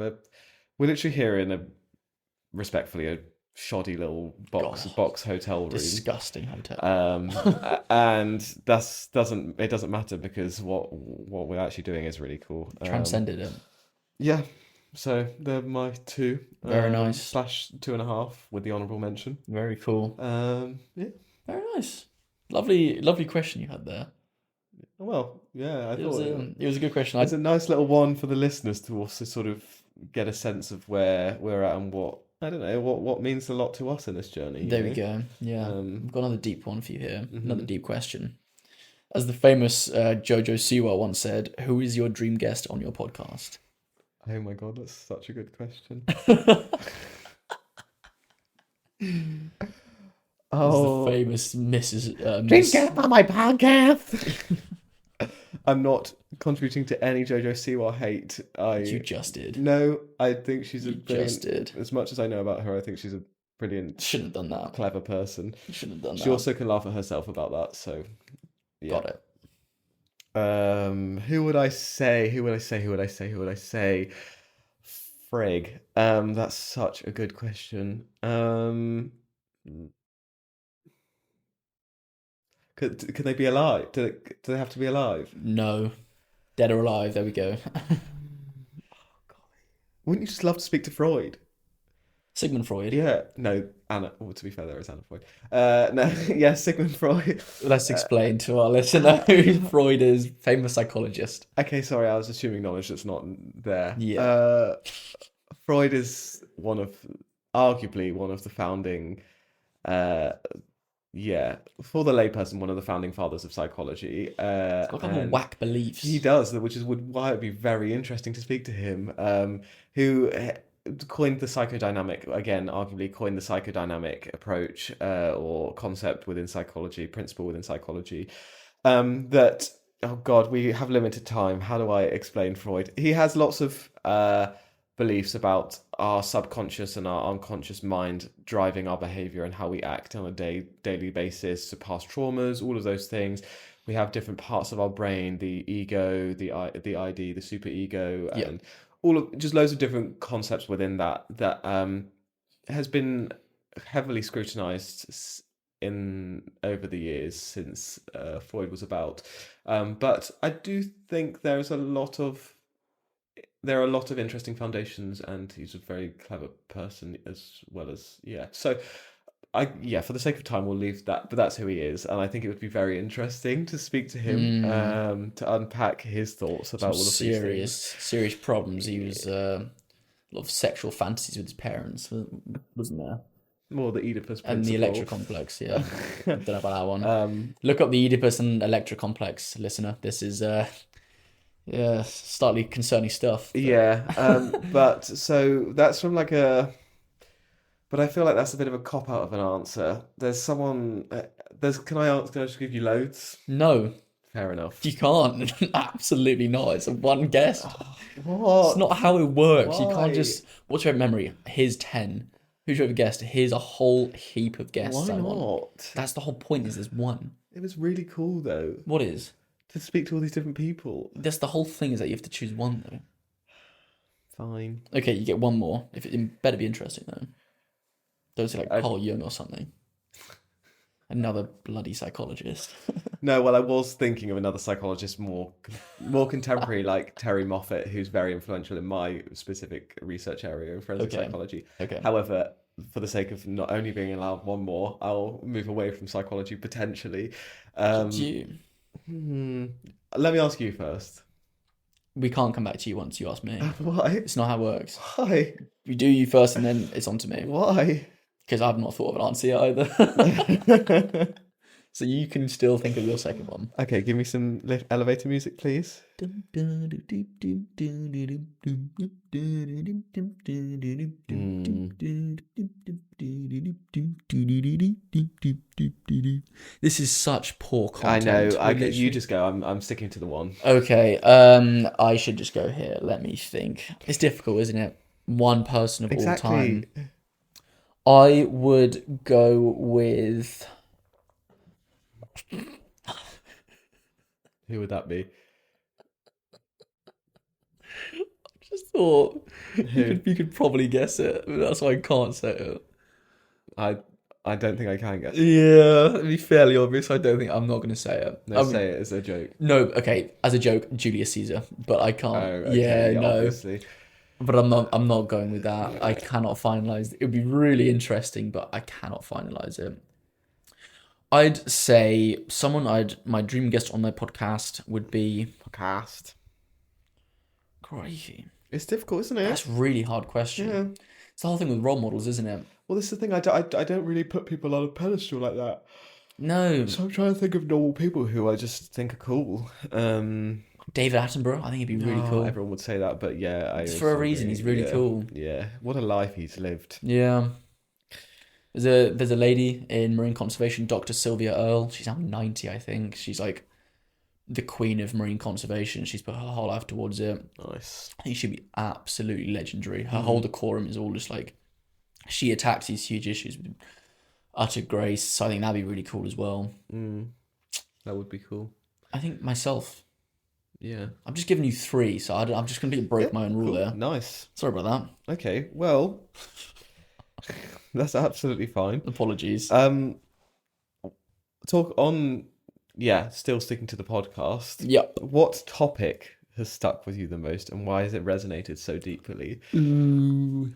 we're literally here in respectfully, a shoddy little box hotel room. Disgusting hotel. And it doesn't matter because what we're actually doing is really cool. Transcended it. Yeah. So they're my two. Very nice. /2.5 with the honourable mention. Very cool. Yeah. Very nice. Lovely question you had there. Well, yeah, I thought It was a good question. it's a nice little one for the listeners to also sort of get a sense of where we're at and what, I don't know, what means a lot to us in this journey. There we go. Yeah. I've got another deep one for you here. Mm-hmm. Another deep question. As the famous Jojo Siwa once said, who is your dream guest on your podcast? Oh my God, that's such a good question. The famous Mrs. Dream Miss... guest on my podcast. I'm not contributing to any Jojo Siwa hate. You just did. No, I think she's a You brilliant, just did. as much as I know about her, I think she's a brilliant, Shouldn't have done that. clever person. You shouldn't have done She that. also can laugh at herself about that, so yeah. Got it. Who would I say? Frig. That's such a good question. Could they be alive? Do they have to be alive? No. Dead or alive, there we go. Wouldn't you just love to speak to Freud? Sigmund Freud. Yeah. No, Anna. Well, to be fair, there is Anna Freud. No, yeah, Sigmund Freud. Let's explain to our listener who Freud is, famous psychologist. Okay, sorry, I was assuming knowledge that's not there. Yeah. Freud is arguably one of the founding, for the layperson, one of the founding fathers of psychology. He's got a couple of whack beliefs. He does, which is why it'd be very interesting to speak to him. Who coined the psychodynamic, again, arguably coined the psychodynamic approach or concept within psychology, principle within psychology. That, oh God, we have limited time. How do I explain Freud? He has lots of beliefs about our subconscious and our unconscious mind driving our behavior and how we act on a daily basis, so past traumas, all of those things. We have different parts of our brain, the ego, the ID, the super ego, and all of just loads of different concepts within that has been heavily scrutinized in over the years since Freud was about. But I do think there are a lot of interesting foundations, and he's a very clever person as well as So for the sake of time, we'll leave that. But that's who he is, and I think it would be very interesting to speak to him to unpack his thoughts about all of these things. Serious problems he was lot of sexual fantasies with his parents, wasn't there? More the Oedipus And the principle. Electra complex, yeah. I don't know about that one. Look Look up the Oedipus and Electra complex, listener. This is slightly concerning stuff. But... Yeah. But so that's from like a. But I feel like that's a bit of a cop out of an answer. There's someone. There's. Can I just give you loads? No, Fair enough. you can't. Absolutely not. It's a one guess. What? It's not how it works. You Why? can't just. What's your memory? Here's 10. Who's your guessed? Here's a whole heap of guests. Why I want. not? That's the whole point. Is there's one. It was really cool though What is? to speak to all these different people. That's the whole thing. Is that you have to choose one though. Fine. Okay, you get one more. If it better be interesting though. Don't say like Carl Jung or something. Another bloody psychologist. No, well, I was thinking of another psychologist more contemporary, like Terry Moffat, who's very influential in my specific research area in forensic psychology. Okay. However, for the sake of not only being allowed one more, I'll move away from psychology potentially. You. Let me ask you first. We can't come back to you once you ask me. Why? It's not how it works. Why? We do you first and then it's on to me. Why? Because I've not thought of an answer yet either. So you can still think of your second one. Okay, give me some elevator music, please. This is such poor I content. know. You just go. I'm sticking to the one. Okay, I should just go here. Let me think. It's difficult, isn't it? One person of all time. I would go with... Who would that be? I just thought you could probably guess it. But that's why I can't say it. I don't think I can guess. Yeah, it'd be fairly obvious. I'm not going to say it. No, say it as a joke. No, okay, as a joke, Julius Caesar, but I can't. Oh, okay, yeah, no. Obviously. But I'm not going with that. I cannot finalize it. It'd be really interesting, but I cannot finalize it. I'd say my dream guest on my podcast would be Crikey. It's difficult, isn't it? That's a really hard question. Yeah. It's the whole thing with role models, isn't it? Well, this is the thing. I don't really put people on a pedestal like that. No. So I'm trying to think of normal people who I just think are cool. David Attenborough, I think he'd be really cool. Everyone would say that, but yeah, It's for a reason. He's really cool. Yeah, what a life he's lived. Yeah. There's a lady in marine conservation, Dr. Sylvia Earle. She's now 90, I think. She's like the queen of marine conservation. She's put her whole life towards it. Nice. I think she'd be absolutely legendary. Her whole decorum is all just like, she attacks these huge issues with utter grace. So I think that'd be really cool as well. That would be cool. I think myself. Yeah. I'm just giving you 3, so I'm just completely broke my own rule there. Nice. Sorry about that. Okay, well, that's absolutely fine. Apologies. Still sticking to the podcast. Yep. What topic has stuck with you the most, and why has it resonated so deeply? Ooh.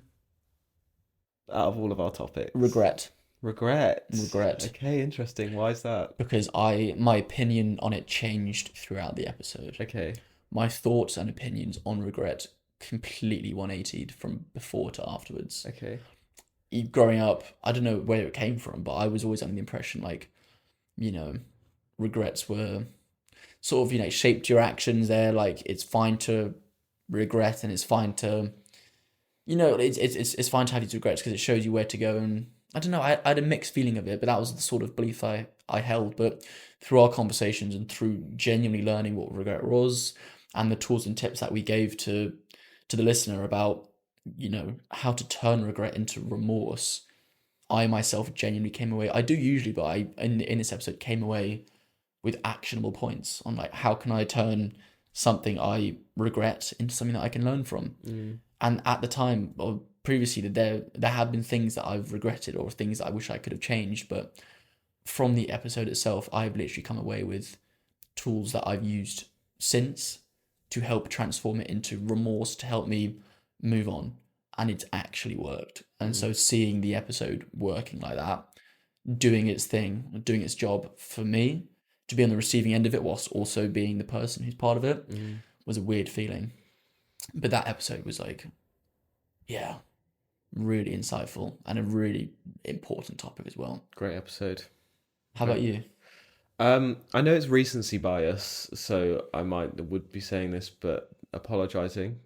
Out of all of our topics. Regret. Regret. Okay, interesting. Why is that? Because my opinion on it changed throughout the episode. Okay. My thoughts and opinions on regret completely 180'd from before to afterwards. Okay. Growing up, I don't know where it came from, but I was always under the impression regrets were sort of, shaped your actions there. Like, it's fine to regret and it's fine to, it's fine to have these regrets because it shows you where to go. And I don't know, I had a mixed feeling of it, but that was the sort of belief I held. But through our conversations and through genuinely learning what regret was and the tools and tips that we gave to the listener about, how to turn regret into remorse, I myself genuinely came away. I do usually, but I in this episode came away with actionable points on like how can I turn something I regret into something that I can learn from. And at the time, or previously, there have been things that I've regretted or things that I wish I could have changed. But from the episode itself, I've literally come away with tools that I've used since to help transform it into remorse to help me move on. And it's actually worked. And so seeing the episode working like that, doing its thing, doing its job for me, to be on the receiving end of it whilst also being the person who's part of it, was a weird feeling. But that episode was like Yeah, really insightful and a really important topic as well. Great episode. How Great. about you? I know it's recency bias, so I would be saying this, but apologizing.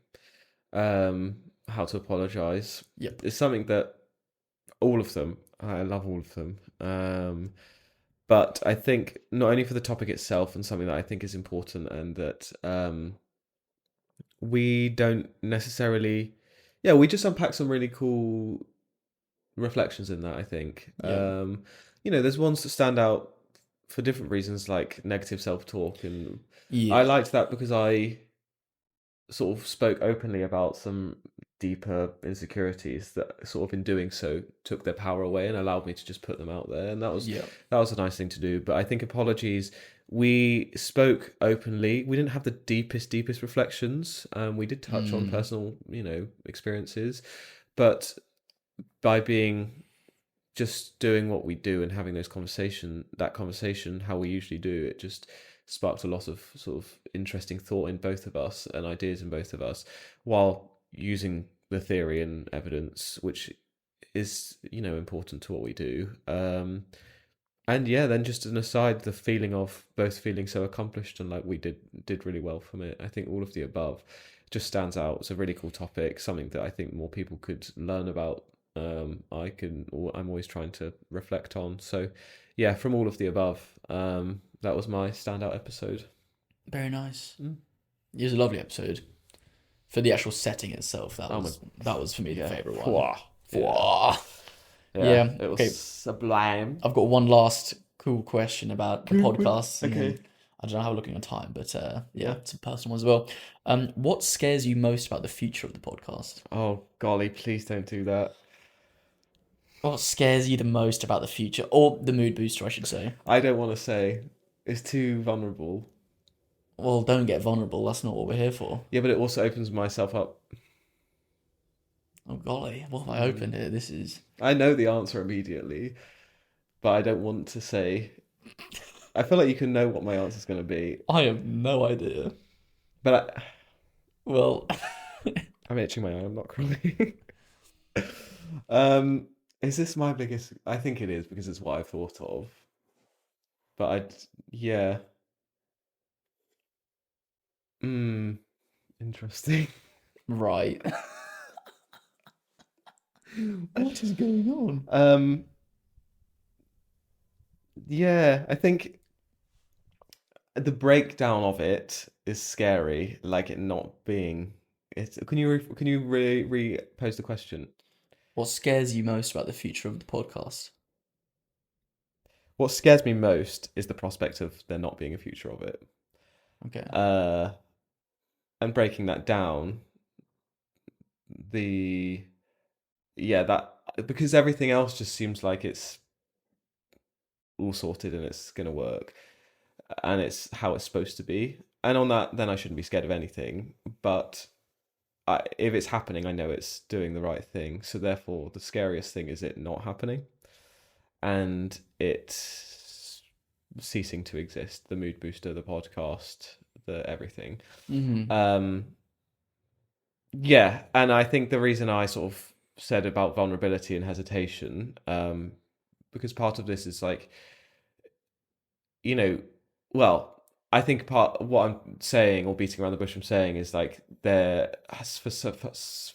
How to apologize. Yep. It's something that all of them, I love all of them. But I think not only for the topic itself and something that I think is important, and that we don't necessarily, yeah, we just unpack some really cool reflections in that, I think. Yep. There's ones that stand out for different reasons, like negative self-talk, and I Yeah. liked that because I sort of spoke openly about some deeper insecurities that sort of in doing so took their power away and allowed me to just put them out there, and Yep. that was a nice thing to do. But I think apologies, we spoke openly, we didn't have the deepest reflections. We did touch on personal experiences, but by being just doing what we do and having that conversation how we usually do it, just sparked a lot of sort of interesting thought in both of us and ideas in both of us, while using the theory and evidence, which is important to what we do. And yeah, then just an aside, the feeling of both feeling so accomplished and like we did really well from it. I think all of the above just stands out. It's a really cool topic, something that I think more people could learn about. I'm always trying to reflect on. So yeah, from all of the above, that was my standout episode. Very nice. It was a lovely episode. For the actual setting itself, that was for me the favourite one. Pwah. Pwah. Yeah, Yeah, it was okay. sublime. I've got one last cool question about the podcast. and Okay. then I don't know how we're looking on time, but yeah, it's a personal one as well. What scares you most about the future of the podcast? Oh golly, please don't do that. What scares you the most about the future, or the mood booster, I should say? I don't want to say. It's too vulnerable. Well, don't get vulnerable. That's not what we're here for. Yeah, but it also opens myself up. Oh golly, what have I opened here? This is. I know the answer immediately, but I don't want to say. I feel like you can know what my answer's going to be, I have no idea. but Well, I'm itching my eye. I'm not crying. Is this my biggest? I think it is because it's what I thought of. But yeah. Interesting. right. What is going on? Yeah, I think the breakdown of it is scary, like it not being. Can you repose the question? What scares you most about the future of the podcast? What scares me most is the prospect of there not being a future of it. Okay. And breaking that down, that because everything else just seems like it's all sorted and it's gonna work, and it's how it's supposed to be. And on that, then I shouldn't be scared of anything. But if it's happening, I know it's doing the right thing. So therefore, the scariest thing is it not happening, and it ceasing to exist. The mood booster, the podcast, the everything. Yeah, and I think the reason I sort of said about vulnerability and hesitation, because part of this is like, well, I think part what I'm saying or beating around the bush I'm saying is like there has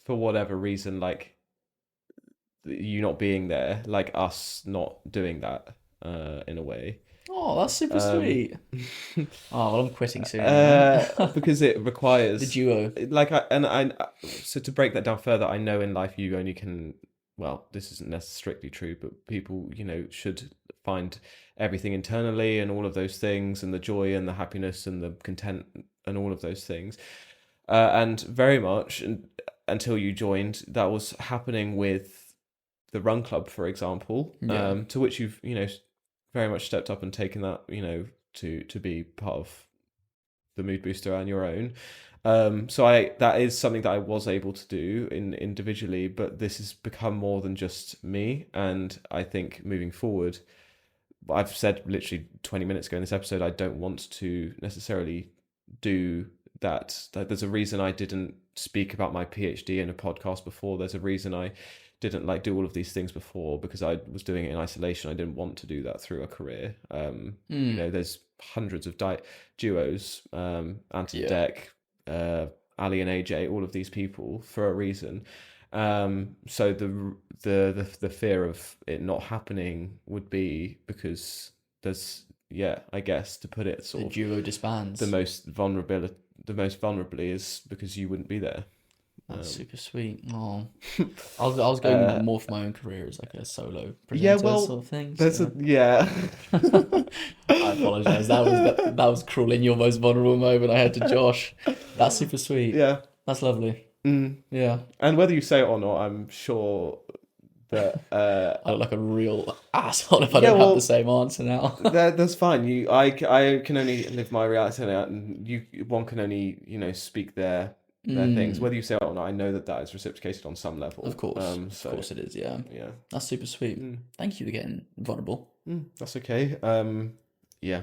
for whatever reason, like you not being there, like us not doing that, in a way. Oh, that's super sweet. Oh, well, I'm quitting soon. Because it requires the duo. So to break that down further, I know in life you only can. Well, this isn't necessarily strictly true, but people, should find everything internally and all of those things, and the joy and the happiness and the content and all of those things. And very much until you joined, that was happening with the Run Club, for example, to which you've, very much stepped up and taken that, to be part of the mood booster and your own. So that is something that I was able to do individually, but this has become more than just me. And I think moving forward, I've said literally 20 minutes ago in this episode, I don't want to necessarily do that there's a reason I didn't speak about my PhD in a podcast before. There's a reason I didn't like do all of these things before, because I was doing it in isolation. I didn't want to do that through a career. There's hundreds of duos, Ant and Yeah. Deck, Ali and AJ, all of these people for a reason. So the fear of it not happening would be because there's, yeah, I guess, to put it The sort of duo disbands. the most vulnerably is because you wouldn't be there. That's super sweet. Oh, I was going more for my own career as like a solo presenter sort of thing. There's So. yeah. I apologize. That was cruel in your most vulnerable moment. I had to Josh. That's super sweet. Yeah. That's lovely. Yeah. And whether you say it or not, I'm sure that I look like a real asshole if I Yeah, don't well, have the same answer now. that's fine. I can only live my reality out, and one can only speak their things. Whether you say it or not, I know that is reciprocated on some level. Of course. So Of course it is, yeah. yeah, That's super sweet. Thank you for getting vulnerable. that's okay. Yeah,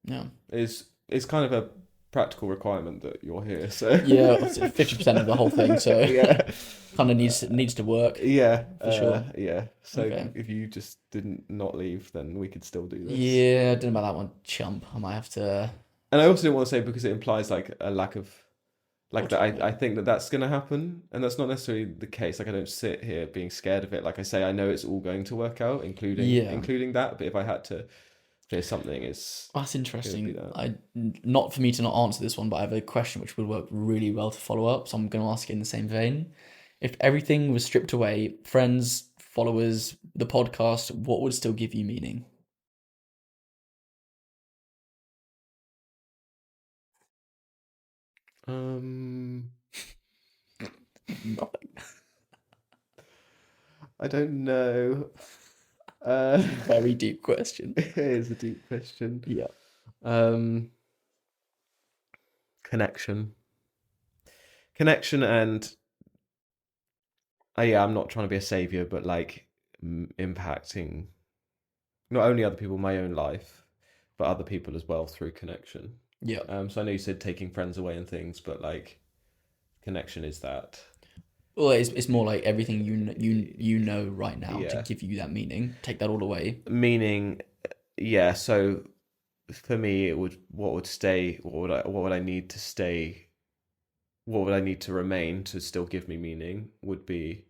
Yeah. it's kind of a practical requirement that you're here. So Yeah, 50% of the whole thing, so yeah, kind of needs to work. yeah, For sure. yeah. So Okay. if you just didn't not leave, then we could still do this. Yeah, I don't know about that one, chump. I might have to. And I also didn't want to say, because it implies like a lack of, like, that Ultimately. I think that's going to happen, and that's not necessarily the case. Like, I don't sit here being scared of it. Like I say, I know it's all going to work out, including that. But if I had to say something, That's it would be interesting. that. Not for me to not answer this one, but I have a question which would work really well to follow up. So I'm going to ask it in the same vein. If everything was stripped away, friends, followers, the podcast, what would still give you meaning? Nothing. I don't know. Very deep question. It is a deep question. Yeah. Connection, and yeah, I'm not trying to be a savior, but like impacting not only other people, my own life, but other people as well through connection. Yeah. So I know you said taking friends away and things, but like connection is that. Well, it's more like everything you know right now to Yeah. give you that meaning. Take that all away. Meaning, yeah. So for me, it would what would stay. What would I need to stay? What would I need to remain to still give me meaning? Would be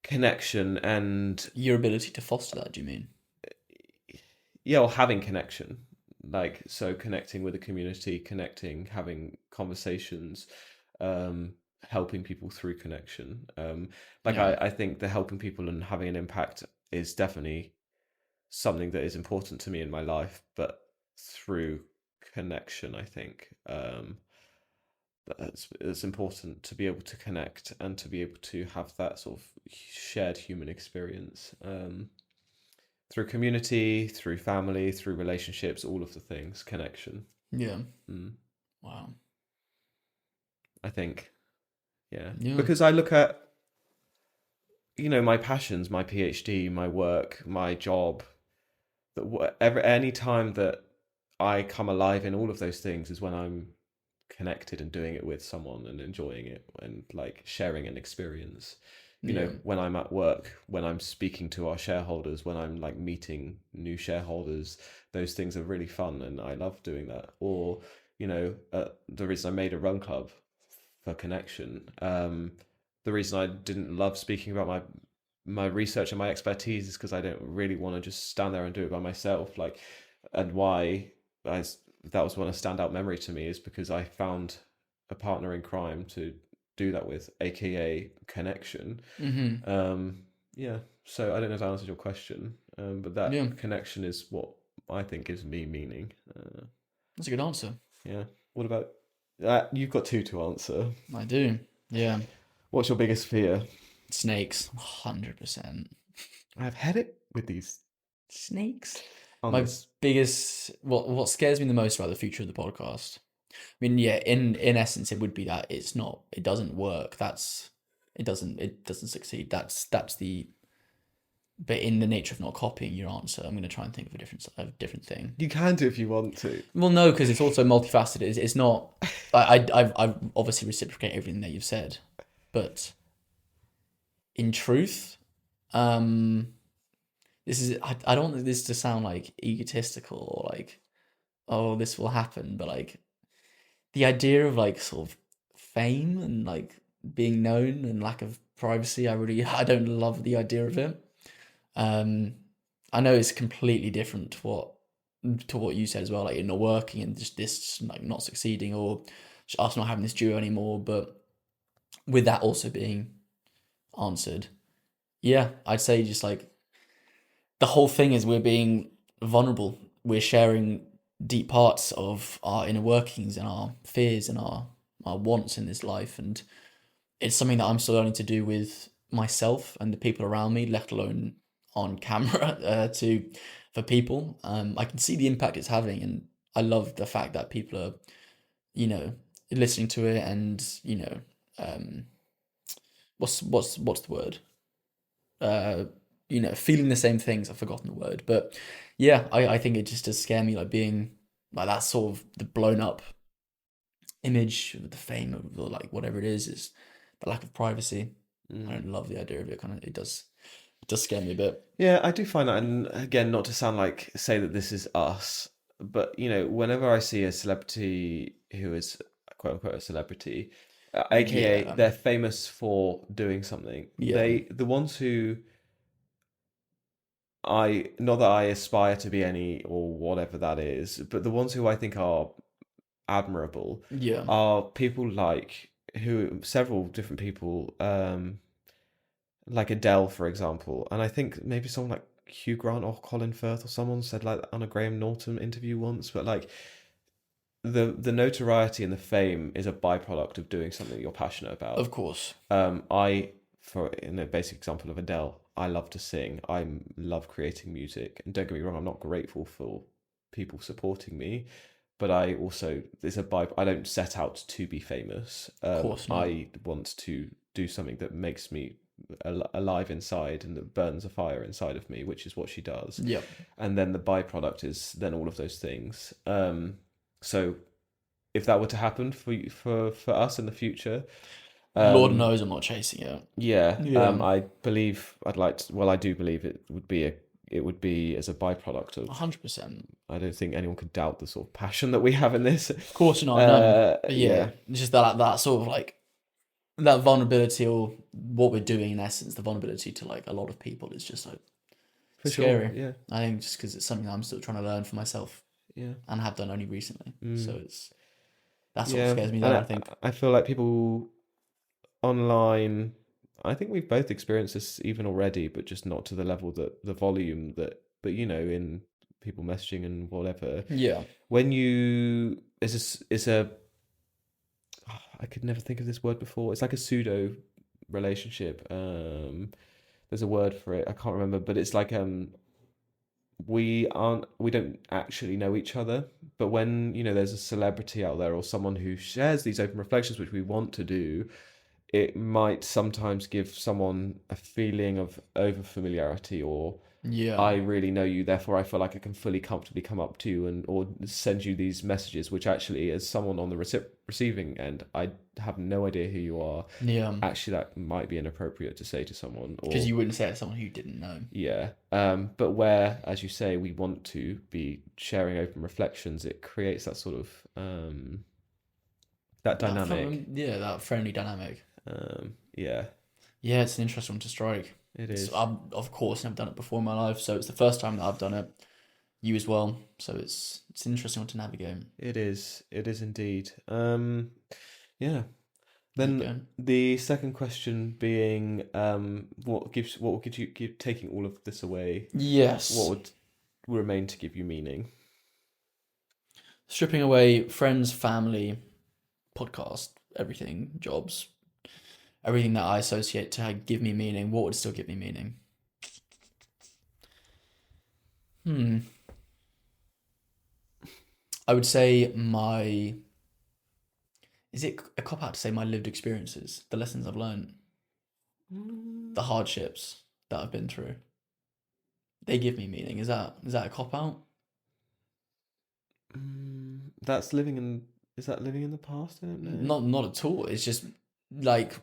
connection and Your ability to foster that, do you mean? yeah, or having connection. Like, so connecting with the community, having conversations, helping people through connection. Yeah. I think the helping people and having an impact is definitely something that is important to me in my life, but through connection, I think it's important to be able to connect and to be able to have that sort of shared human experience, through community, through family, through relationships, all of the things, connection. Yeah. Wow. I think, yeah, Yeah. because I look at my passions, my PhD, my work, my job. That any time that I come alive in all of those things is when I'm connected and doing it with someone and enjoying it and like sharing an experience. When I'm at work, when I'm speaking to our shareholders, when I'm like meeting new shareholders, those things are really fun and I love doing that. Or, the reason I made a run club for connection. The reason I didn't love speaking about my research and my expertise is because I don't really want to just stand there and do it by myself. Like, and why that was one a standout memory to me is because I found a partner in crime to do that with, aka connection. Yeah. So I don't know if that answers your question, but that connection is what I think gives me meaning. That's a good answer. Yeah. What about you've got two to answer. I do. Yeah. What's your biggest fear? Snakes. 100%. I've had it with these. Snakes? On My this. biggest what scares me the most about the future of the podcast. I mean, yeah, in essence it would be that it doesn't work. It doesn't succeed. That's but in the nature of not copying your answer, I'm going to try and think of a different thing. You can do if you want to. Well, no, because it's also multifaceted. It's not. I've obviously reciprocate everything that you've said, but in truth, um, this is. I don't want this to sound like egotistical or like, oh, this will happen, but like the idea of like sort of fame and like being known and lack of privacy, I don't love the idea of it. Um, I know it's completely different to what you said as well, like you're not working and just this like not succeeding or just us not having this duo anymore. But with that also being answered, yeah, I'd say just like the whole thing is we're being vulnerable. We're sharing deep parts of our inner workings and our fears and our wants in this life, and it's something that I'm still learning to do with myself and the people around me, let alone on camera to for people. I can see the impact it's having, and I love the fact that people are, you know, listening to it, and um, what's the word? Uh, feeling the same things. I've forgotten the word, but yeah, I think it just does scare me, like being like that sort of the blown up image of the fame of or like whatever it is the lack of privacy. I don't love the idea of it. It does scare me a bit. Yeah, I do find that, and again, not to sound like say that this is us, but whenever I see a celebrity who is quote unquote a celebrity, aka Yeah, they're famous for doing something, yeah, the ones who I not that I aspire to be any or whatever that is, but the ones who I think are admirable yeah, are people like who several different people, like Adele, for example, and I think maybe someone like Hugh Grant or Colin Firth or someone said like that on a Graham Norton interview once, but like the notoriety and the fame is a byproduct of doing something you're passionate about. of course. For in a basic example of Adele, I love to sing. I love creating music, and don't get me wrong, I'm not grateful for people supporting me, but I also there's a by. I don't set out to be famous. Of course not. I want to do something that makes me alive inside and that burns a fire inside of me, which is what she does. Yep. And then the byproduct is then all of those things. So if that were to happen for us in the future, Lord um, knows I'm not chasing it. yeah, Yeah, I believe I'd like to, well, I do believe it would be as a byproduct of. 100%. I don't think anyone could doubt the sort of passion that we have in this. Of course not. No, but yeah, Yeah, it's just that sort of like that vulnerability or what we're doing in essence, the vulnerability to like a lot of people is just like for sure. scary. Yeah, I think just because it's something that I'm still trying to learn for myself yeah, and have done only recently. So it's that sort of yeah. scares me And down. I think. I feel like people online. I think we've both experienced this even already, but just not to the level that the volume that. But in people messaging and whatever, Yeah. when you it's a I could never think of this word before. It's like a pseudo relationship. There's a word for it. I can't remember, but it's like we don't actually know each other, but when there's a celebrity out there or someone who shares these open reflections, which we want to do, it might sometimes give someone a feeling of over familiarity or Yeah. I really know you, therefore I feel like I can fully comfortably come up to you and or send you these messages, which actually, as someone on the receiving end, I have no idea who you are. Yeah. Actually, that might be inappropriate to say to someone, Because or you wouldn't say it to someone who you didn't know. yeah. But where, as you say, we want to be sharing open reflections, it creates that sort of that dynamic. That friendly dynamic. Yeah, Yeah, it's an interesting one to strike. it is. I've of course never done it before in my life, so it's the first time that I've done it. You as well, so it's an interesting one to navigate. It is. It is indeed. Yeah. There you Then go. the second question being, what would you give taking all of this away? What Yes, would remain to give you meaning? stripping away friends, family, podcast, everything, jobs, everything that I associate to give me meaning. What would still give me meaning? I would say my. Is it a cop out to say my lived experiences, the lessons I've learned, the hardships that I've been through? they give me meaning. Is that a cop out? That's living in. Is that living in the past? I don't know. Not at all. It's just like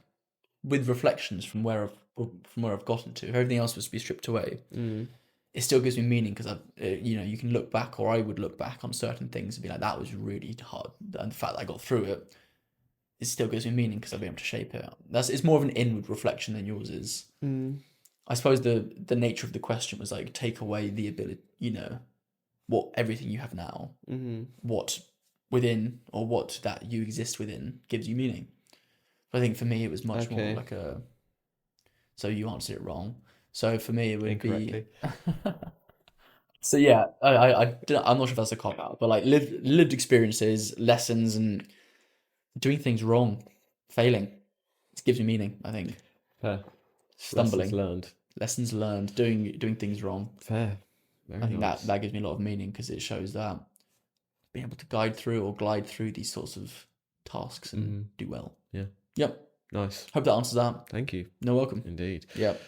with reflections from where I've gotten to. If everything else was to be stripped away, it still gives me meaning because you can look back, or I would look back on certain things and be like, that was really hard, and the fact that I got through it, it still gives me meaning because I've been able to shape it. It's more of an inward reflection than yours is. I suppose the nature of the question was like, take away the ability, what everything you have now, what within, or what that you exist within gives you meaning. But I think for me it was much more like a. So you answered it wrong. So for me it would be. So yeah, I'm not sure if that's a cop out, but like lived experiences, lessons, and doing things wrong, failing, it gives me meaning. I think. Fair. Stumbling. Lessons learned, doing things wrong. Fair. I think nice. that gives me a lot of meaning because it shows that being able to glide through these sorts of tasks and do well. Yeah. Yep. Nice. Hope that answers that. Thank you. No, welcome. Indeed. Yep.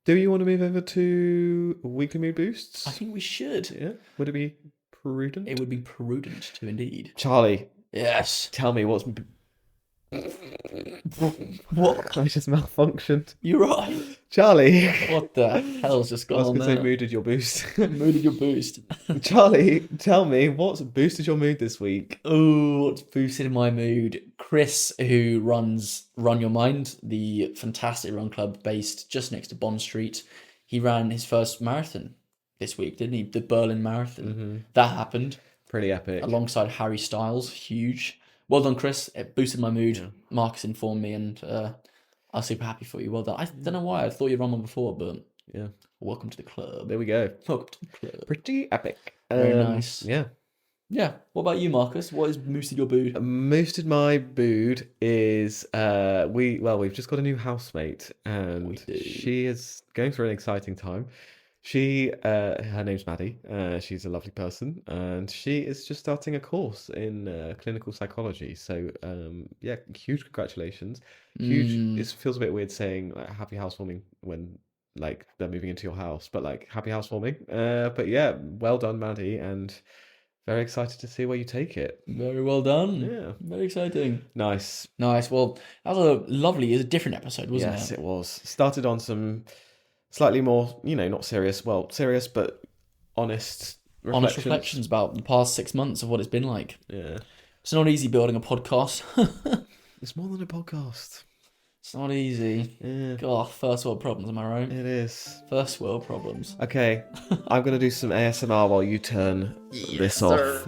Do you want to move over to weekly mood boosts? I think we should. Yeah. Would it be prudent? It would be prudent to indeed. Charlie. Yes. Tell me what's. What? I just malfunctioned. You're right. Charlie. What the hell's just gone on there? I was going to say mooded your boost. Mooded your boost. Charlie, tell me what's boosted your mood this week? Oh, what's boosted my mood? Chris, who runs Run Your Mind, the fantastic run club based just next to Bond Street. He ran his first marathon this week, didn't he? The Berlin Marathon. That happened. Pretty epic. Alongside Harry Styles. Huge. Well done, Chris. It boosted my mood. Yeah. Marcus informed me, and I was super happy for you. Well done. I don't know why. I thought you'd run one before, but yeah. Welcome to the club. There we go. Welcome to the club. Pretty epic. Very nice. Yeah. Yeah. What about you, Marcus? What has boosted your mood? Boosted my mood is we've just got a new housemate, and she is going through an exciting time. Her name's Maddie. She's a lovely person, and she is just starting a course in clinical psychology. So, huge congratulations. Huge. It feels a bit weird saying like, happy housewarming when like they're moving into your house, but like happy housewarming. But yeah, well done, Maddie, and very excited to see where you take it. Very well done. Yeah, very exciting. Nice. Well, that was a different episode, wasn't it? Yes, it was. Started on some slightly more, not serious. Well, serious but honest reflections about the past 6 months of what it's been like. Yeah, it's not easy building a podcast. It's more than a podcast. It's not easy. Yeah. God, first world problems, am I right? It is. First world problems. Okay, I'm going to do some ASMR while you turn this off.